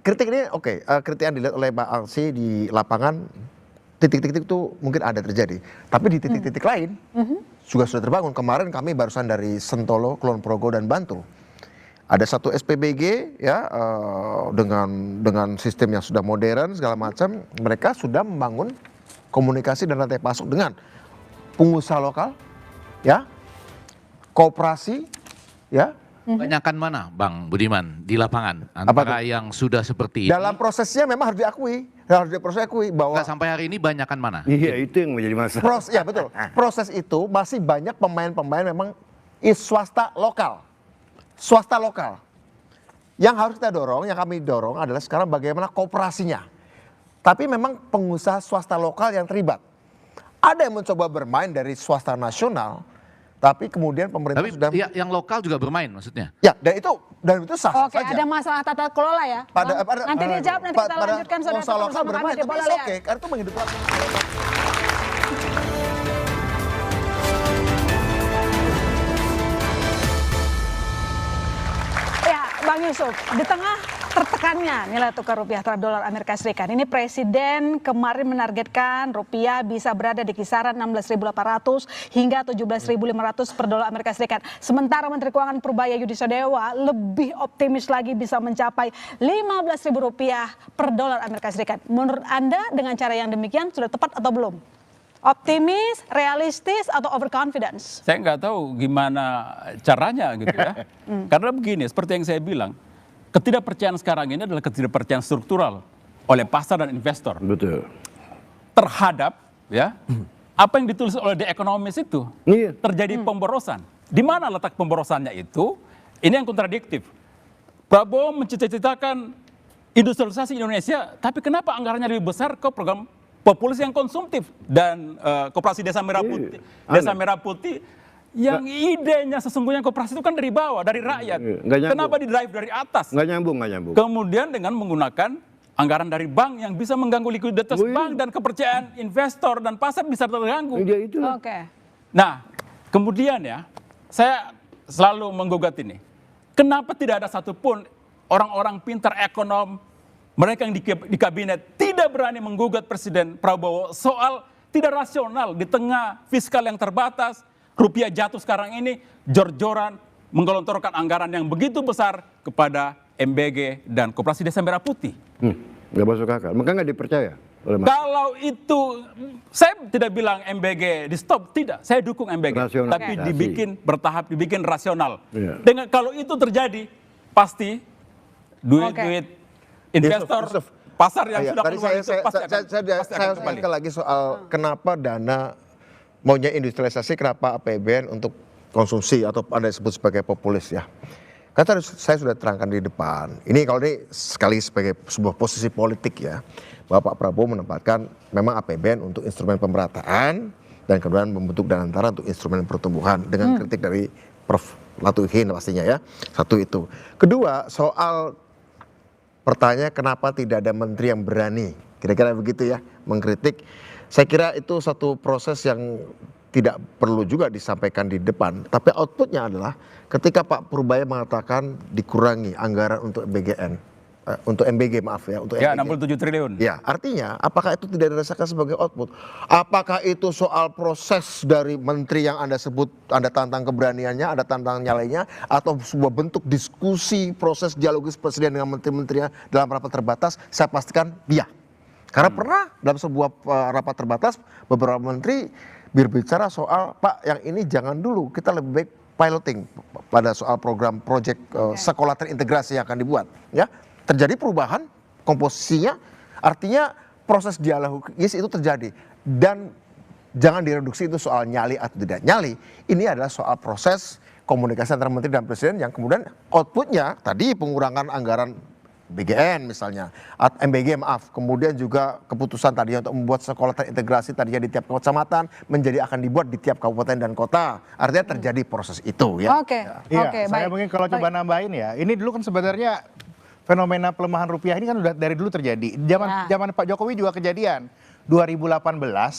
Kritik ini kritik yang dilihat oleh Pak Ansy di lapangan, titik-titik itu mungkin ada terjadi. Tapi di titik-titik lain juga sudah terbangun. Kemarin kami barusan dari Sentolo, Kulon Progo dan Bantul. Ada satu SPBG ya dengan sistem yang sudah modern segala macam, mereka sudah membangun komunikasi dan rantai pasok dengan pengusaha lokal, ya, koperasi, ya. Banyakan mana, Bang Budiman, di lapangan antara yang sudah seperti ini? Dalam prosesnya memang harus diakui bahwa sampai hari ini banyakan mana? Iya, itu yang menjadi masalah. Ya betul. Proses itu masih banyak pemain-pemain memang swasta lokal. Swasta lokal. Yang harus kita dorong, yang kami dorong adalah sekarang bagaimana kooperasinya. Tapi memang pengusaha swasta lokal yang terlibat. Ada yang mencoba bermain dari swasta nasional, tapi kemudian pemerintah sudah yang lokal juga bermain maksudnya. Ya, dan itu sah Oke, saja. ada masalah tata kelola ya. Nanti dijawab, nanti kita lanjutkan saudara pengusaha lokal bersama bermain, kami di tapi Bola it's Liar. okay, karena itu menghidupkan. Bang Yusuf, di tengah tertekannya nilai tukar rupiah terhadap dolar Amerika Serikat, ini Presiden kemarin menargetkan rupiah bisa berada di kisaran 16.800 hingga 17.500 per dolar Amerika Serikat. Sementara Menteri Keuangan Purbaya Yudi Sodewa lebih optimis lagi bisa mencapai 15.000 rupiah per dolar Amerika Serikat. Menurut Anda dengan cara yang demikian sudah tepat atau belum? Optimis, realistis, atau overconfidence? Saya nggak tahu gimana caranya gitu ya. Karena begini, seperti yang saya bilang, ketidakpercayaan sekarang ini adalah ketidakpercayaan struktural oleh pasar dan investor. Betul. Terhadap ya apa yang ditulis oleh The Economist itu terjadi pemborosan. Di mana letak pemborosannya itu? Ini yang kontradiktif. Prabowo mencita-citakan industrialisasi Indonesia, tapi kenapa anggarannya lebih besar ke program populis yang konsumtif dan koperasi Desa Merah Putih, Desa Merah Putih yang idenya sesungguhnya koperasi itu kan dari bawah, dari rakyat. Kenapa di drive dari atas? Nggak nyambung. Kemudian dengan menggunakan anggaran dari bank yang bisa mengganggu likuiditas bank dan kepercayaan investor dan pasar bisa terganggu. Nah, kemudian ya, saya selalu menggugat ini. Kenapa tidak ada satupun orang-orang pintar ekonom, mereka yang di kabinet tidak berani menggugat Presiden Prabowo soal tidak rasional di tengah fiskal yang terbatas, rupiah jatuh sekarang ini, jor-joran, menggelontorkan anggaran yang begitu besar kepada MBG dan Koperasi Desa Merah Putih? Nggak masuk akal. Maka nggak dipercaya oleh Kalau itu, saya tidak bilang MBG di stop, tidak. Saya dukung MBG, tapi dibikin bertahap, dibikin rasional. Dengan kalau itu terjadi, pasti duit-duit investor, pasar yang sudah keluar itu pasti akan kembali. Saya lagi soal kenapa dana maunya industrialisasi, kenapa APBN untuk konsumsi atau Anda sebut sebagai populis ya. Kata saya sudah terangkan di depan. Ini kalau ini sekali sebagai sebuah posisi politik ya, bahwa Pak Prabowo menempatkan memang APBN untuk instrumen pemerataan dan kemudian membentuk dana antara untuk instrumen pertumbuhan dengan kritik dari Prof. Latuhin pastinya ya. Satu itu. Kedua, soal pertanyaan kenapa tidak ada menteri yang berani, kira-kira begitu ya, mengkritik. Saya kira itu satu proses yang tidak perlu juga disampaikan di depan. Tapi outputnya adalah ketika Pak Purbaya mengatakan dikurangi anggaran untuk BGN, untuk MBG maaf ya, untuk ya, MBG. 67 triliun. Ya, artinya apakah itu tidak dirasakan sebagai output? Apakah itu soal proses dari menteri yang Anda sebut, Anda tantang keberaniannya, Anda tantang nyalainya, atau sebuah bentuk diskusi proses dialogis presiden dengan menteri-menterinya dalam rapat terbatas? Saya pastikan iya. Karena pernah dalam sebuah rapat terbatas beberapa menteri berbicara soal Pak yang ini jangan dulu, kita lebih baik piloting pada soal program project sekolah terintegrasi yang akan dibuat ya. Terjadi perubahan komposisinya, artinya proses dialogis itu terjadi. Dan jangan direduksi itu soal nyali atau tidak nyali, ini adalah soal proses komunikasi antara menteri dan presiden yang kemudian outputnya tadi pengurangan anggaran BGN misalnya, MBG maaf, kemudian juga keputusan tadi untuk membuat sekolah terintegrasi tadinya di tiap kecamatan menjadi akan dibuat di tiap kabupaten dan kota. Artinya terjadi proses itu ya. Oke, saya mungkin kalau coba nambahin ya, ini dulu kan sebenarnya fenomena pelemahan rupiah ini kan udah dari dulu terjadi. Zaman Pak Jokowi juga kejadian. 2018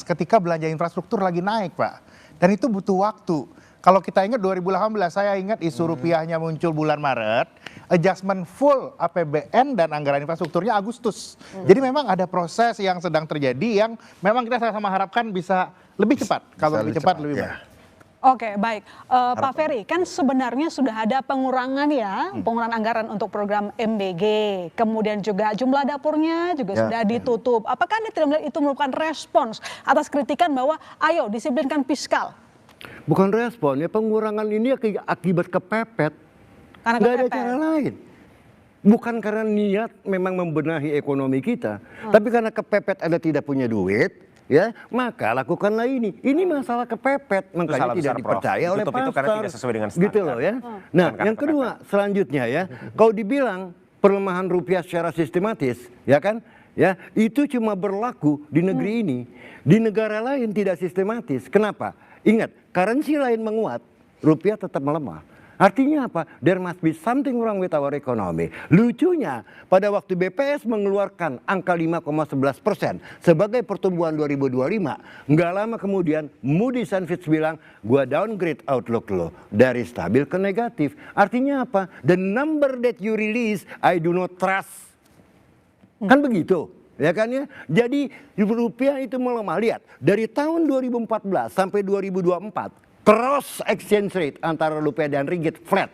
ketika belanja infrastruktur lagi naik, Pak. Dan itu butuh waktu. Kalau kita ingat 2018, saya ingat isu rupiahnya muncul bulan Maret, adjustment full APBN dan anggaran infrastrukturnya Agustus. Jadi memang ada proses yang sedang terjadi yang memang kita sama-sama harapkan bisa lebih cepat. Kalau lebih cepat lebih baik. Oke, baik. Pak Ferry, kan sebenarnya sudah ada pengurangan ya, pengurangan anggaran untuk program MBG. Kemudian juga jumlah dapurnya juga sudah ditutup. Apakah Anda tidak melihat itu merupakan respons atas kritikan bahwa ayo disiplinkan fiskal? Bukan respon, ya pengurangan ini akibat kepepet. Karena nggak ada cara lain. Bukan karena niat memang membenahi ekonomi kita, tapi karena kepepet Anda tidak punya duit, ya maka lakukanlah ini. Ini masalah kepepet, makanya tidak dipercaya oleh pasar. Itu karena tidak sesuai dengan standar. Gitu loh ya. Nah, yang kedua selanjutnya ya, kalau dibilang pelemahan rupiah secara sistematis, ya kan? Ya, itu cuma berlaku di negeri ini. Di negara lain tidak sistematis. Kenapa? Ingat, currency lain menguat, rupiah tetap melemah. Artinya apa? There must be something wrong with our economy. Lucunya, pada waktu BPS mengeluarkan angka 5,11% sebagai pertumbuhan 2025, nggak lama kemudian Moody's and Fitch bilang, gua downgrade outlook lo dari stabil ke negatif. Artinya apa? The number that you release, I do not trust. Kan begitu. Ya kan ya, jadi rupiah itu melemah. Lihat, dari tahun 2014 sampai 2024 cross exchange rate antara rupiah dan ringgit flat.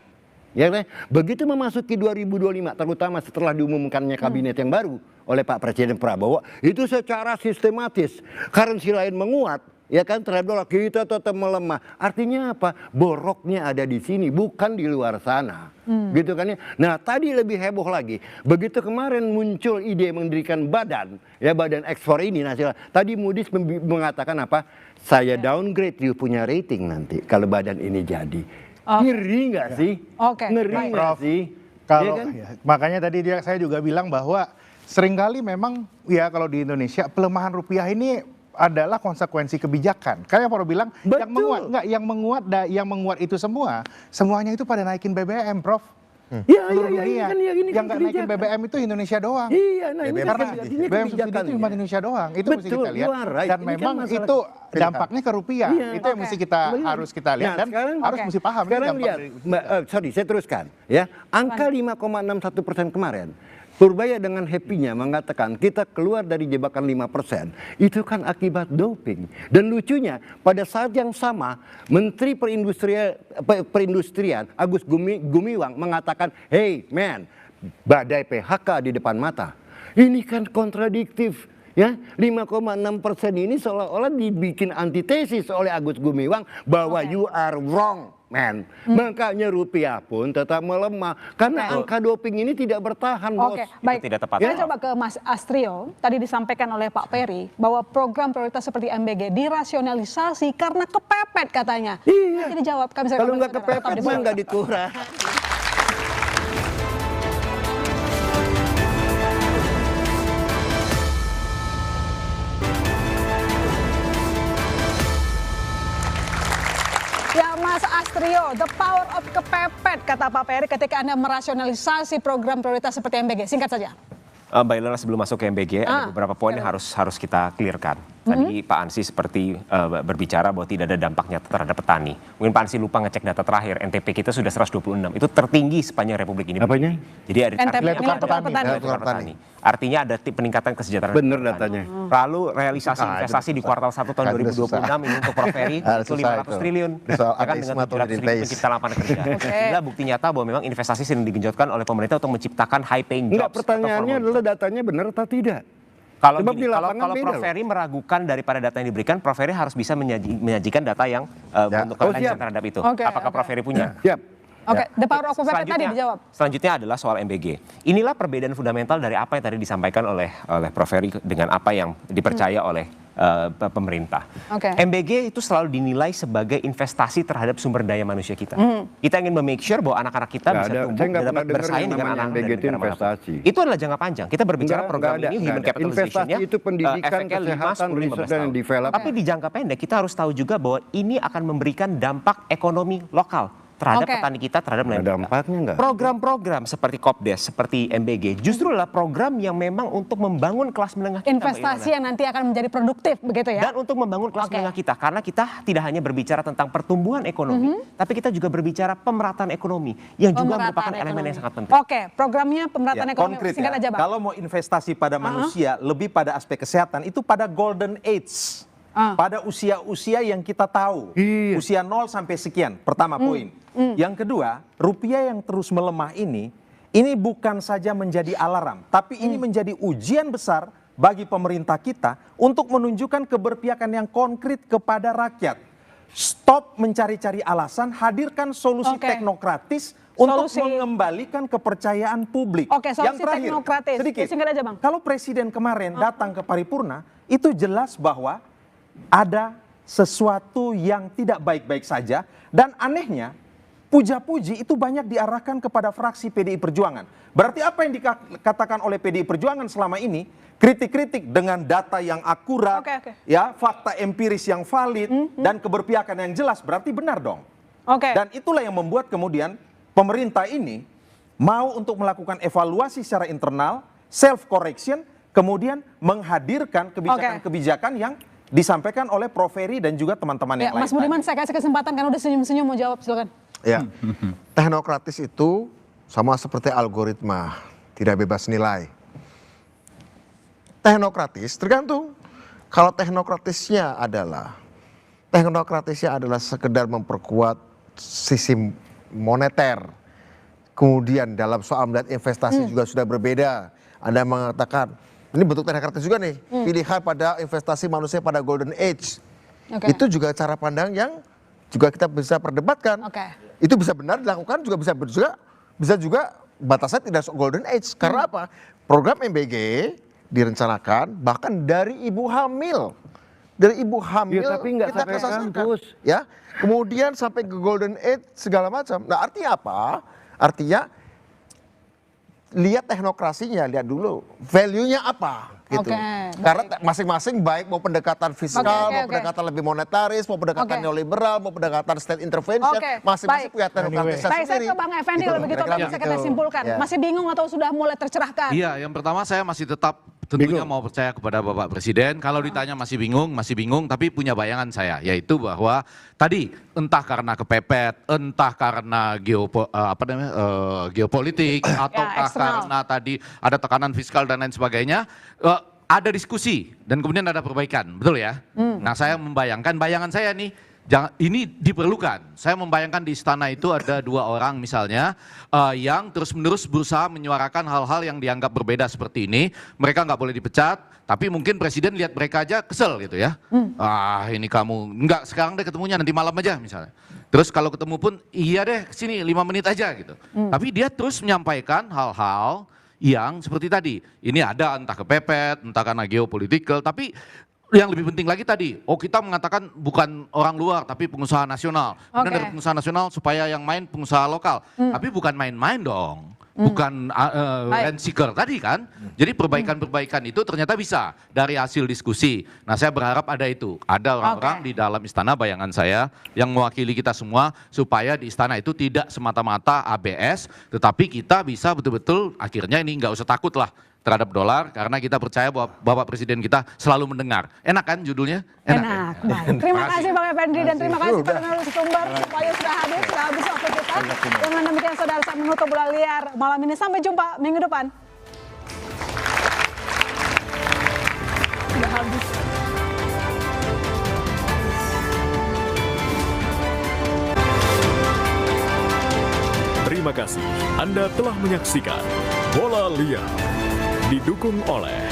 Ya kan? Begitu memasuki 2025, terutama setelah diumumkannya kabinet yang baru oleh Pak Presiden Prabowo, itu secara sistematis currency lain menguat, ya kan, terhadap dolar, kita tetap melemah. Artinya apa? Boroknya ada di sini, bukan di luar sana. Gitu kan ya. Nah, tadi lebih heboh lagi. Begitu kemarin muncul ide mendirikan badan, ya badan ekspor ini nasional. Tadi Moody's mengatakan apa? Saya downgrade you punya rating nanti kalau badan ini jadi. Ngeri nggak sih? Ngeri nggak sih? Kalau ya kan? makanya tadi saya juga bilang bahwa seringkali memang ya kalau di Indonesia pelemahan rupiah ini adalah konsekuensi kebijakan. Kayak yang Prof bilang, yang menguat itu semuanya itu pada naikin BBM, Prof. Iya, yang nggak naikin BBM itu Indonesia doang. Iya, nah ini karena BBM subsidi itu cuma Indonesia doang. Itu mesti kita lihat. Dan memang itu dampaknya ke rupiah. Itu yang mesti harus kita lihat dan harus mesti paham. Sekarang lihat, sorry saya teruskan. Ya, angka 5,61% kemarin. Purbaya dengan happy-nya mengatakan kita keluar dari jebakan 5%. Itu kan akibat doping. Dan lucunya pada saat yang sama Menteri Perindustrian Agus Gumiwang mengatakan, hey man, badai PHK di depan mata. Ini kan kontradiktif. Ya, 5,6% ini seolah-olah dibikin antitesis oleh Agus Gumiwang bahwa you are wrong, man. Makanya rupiah pun tetap melemah karena angka doping ini tidak bertahan, bos. Oke, baik. Tidak tepat. Saya coba ke Mas Astrio. Tadi disampaikan oleh Pak Ferry bahwa program prioritas seperti MBG dirasionalisasi karena kepepet katanya. Iya. Jadi dijawab kami. Kalau nggak kepepet mah nggak dikurang. Ya Mas Astrio, the power of kepepet kata Pak Ferry ketika Anda merasionalisasi program prioritas seperti MBG. Singkat saja. Mbak Ilona, sebelum masuk ke MBG ada beberapa poin yang harus kita clearkan. Tadi Pak Ansy seperti berbicara bahwa tidak ada dampaknya terhadap petani. Mungkin Pak Ansy lupa ngecek data terakhir, NTP kita sudah 126. Itu tertinggi sepanjang Republik ini. Apanya? Jadi ada NTP nilai tukar petani. Artinya ada peningkatan kesejahteraan. Bener datanya. Lalu realisasi investasi di kuartal 1 tahun 2026 ini untuk Prof Ferry itu 500 triliun. Ya kan, dengan 700 ribu pencipta lapangan kerja. Inilah bukti nyata bahwa memang investasi sering digenjotkan oleh pemerintah untuk menciptakan high paying jobs. Enggak, pertanyaannya adalah datanya benar atau tidak? Kalau Prof Ferry meragukan daripada data yang diberikan, Prof Ferry harus bisa menyajikan data yang untuk konvensi terhadap itu. Apakah Prof Ferry punya? Oke, the power of kepepet tadi dijawab. Selanjutnya adalah soal MBG. Inilah perbedaan fundamental dari apa yang tadi disampaikan oleh Prof Ferry dengan apa yang dipercaya oleh pemerintah. MBG itu selalu dinilai sebagai investasi terhadap sumber daya manusia kita. Kita ingin memake sure bahwa anak-anak kita bisa tumbuh dan dapat bersaing dengan anak-anak dari negara manapun. Itu adalah jangka panjang. Kita berbicara program ini human capitalization-nya, itu pendidikan, kesehatan, riset dan development. Tapi di jangka pendek kita harus tahu juga bahwa ini akan memberikan dampak ekonomi lokal terhadap petani kita, terhadap nelayan kita. Program-program seperti Kopdes, seperti MBG, justru adalah program yang memang untuk membangun kelas menengah kita. Investasi yang nanti akan menjadi produktif, begitu ya? Dan untuk membangun kelas menengah kita. Karena kita tidak hanya berbicara tentang pertumbuhan ekonomi, tapi kita juga berbicara pemerataan ekonomi, yang juga merupakan elemen yang sangat penting. Oke, programnya pemerataan ekonomi. Konkret Singkat aja, Bang. Kalau mau investasi pada manusia, lebih pada aspek kesehatan, itu pada golden age. Pada usia-usia yang kita tahu, usia 0 sampai sekian, pertama poin. Yang kedua, rupiah yang terus melemah ini bukan saja menjadi alarm, tapi ini menjadi ujian besar bagi pemerintah kita untuk menunjukkan keberpihakan yang konkret kepada rakyat. Stop mencari-cari alasan, hadirkan solusi teknokratis untuk mengembalikan kepercayaan publik. Yang terakhir, sedikit. Singkat aja, Bang. Kalau Presiden kemarin datang ke paripurna, itu jelas bahwa ada sesuatu yang tidak baik-baik saja, dan anehnya puja-puji itu banyak diarahkan kepada fraksi PDI Perjuangan. Berarti apa yang dikatakan oleh PDI Perjuangan selama ini, kritik-kritik dengan data yang akurat, ya, fakta empiris yang valid dan keberpihakan yang jelas, berarti benar dong. Dan itulah yang membuat kemudian pemerintah ini mau untuk melakukan evaluasi secara internal, self correction, kemudian menghadirkan kebijakan-kebijakan yang disampaikan oleh Prof Ferry dan juga teman-teman yang lain. Mas Budiman, saya kasih kesempatan karena udah senyum-senyum mau jawab, silakan. Ya, teknokratis itu sama seperti algoritma, tidak bebas nilai. Teknokratis tergantung. Kalau teknokratisnya adalah sekedar memperkuat sistem moneter. Kemudian dalam soal melihat investasi juga sudah berbeda. Anda mengatakan ini bentuk teknokratis juga nih, pilihan pada investasi manusia pada golden age. Itu juga cara pandang yang juga kita bisa perdebatkan. Itu bisa benar dilakukan, juga bisa juga batasnya tidak golden age. Karena apa? Program MBG direncanakan bahkan dari ibu hamil. Dari ibu hamil tapi nggak kita sampai kampus, ya. Kemudian sampai ke golden age segala macam. Nah, artinya apa? Artinya lihat teknokrasinya, lihat dulu value-nya apa gitu. Karena masing-masing baik mau pendekatan fiskal, mau pendekatan lebih monetaris, mau pendekatan neoliberal, mau pendekatan state intervention, masing-masing punya teknokratisnya sendiri. sendiri. Saya ke Bang Effendi kalau begitu bisa kita simpulkan. Masih bingung atau sudah mulai tercerahkan? Iya, yang pertama saya masih tetap tentunya mau percaya kepada Bapak Presiden. Kalau ditanya masih bingung, tapi punya bayangan saya, yaitu bahwa tadi entah karena kepepet, entah karena geopolitik, ataukah karena tadi ada tekanan fiskal dan lain sebagainya, ada diskusi dan kemudian ada perbaikan, betul ya? Nah, saya membayangkan, bayangan saya nih, ini diperlukan. Saya membayangkan di istana itu ada 2 orang misalnya yang terus-menerus berusaha menyuarakan hal-hal yang dianggap berbeda seperti ini. Mereka nggak boleh dipecat, tapi mungkin presiden lihat mereka aja kesel gitu ya. Ini kamu, enggak sekarang deh ketemunya nanti malam aja misalnya. Terus kalau ketemu pun, iya deh sini 5 menit aja gitu. Tapi dia terus menyampaikan hal-hal yang seperti tadi. Ini ada entah kepepet, entah karena geopolitikal, tapi yang lebih penting lagi tadi, kita mengatakan bukan orang luar tapi pengusaha nasional. Kemudian dari pengusaha nasional supaya yang main pengusaha lokal. Tapi bukan main-main dong. Bukan rent seeker tadi kan. Jadi perbaikan-perbaikan itu ternyata bisa dari hasil diskusi. Nah, saya berharap ada itu. Ada orang-orang di dalam istana, bayangan saya, yang mewakili kita semua supaya di istana itu tidak semata-mata ABS, tetapi kita bisa betul-betul akhirnya ini nggak usah takut lah terhadap dolar, karena kita percaya bahwa Bapak Presiden kita selalu mendengar. Enak kan judulnya? Enak. Baik. Terima kasih Bang Effendi dan terima kasih para narasumber supaya sudah hadir, sudah habis waktu kita. Dengan demikian saudara, saya menutup Bola Liar malam ini. Sampai jumpa minggu depan. Sudah habis. Terima kasih Anda telah menyaksikan Bola Liar. Didukung oleh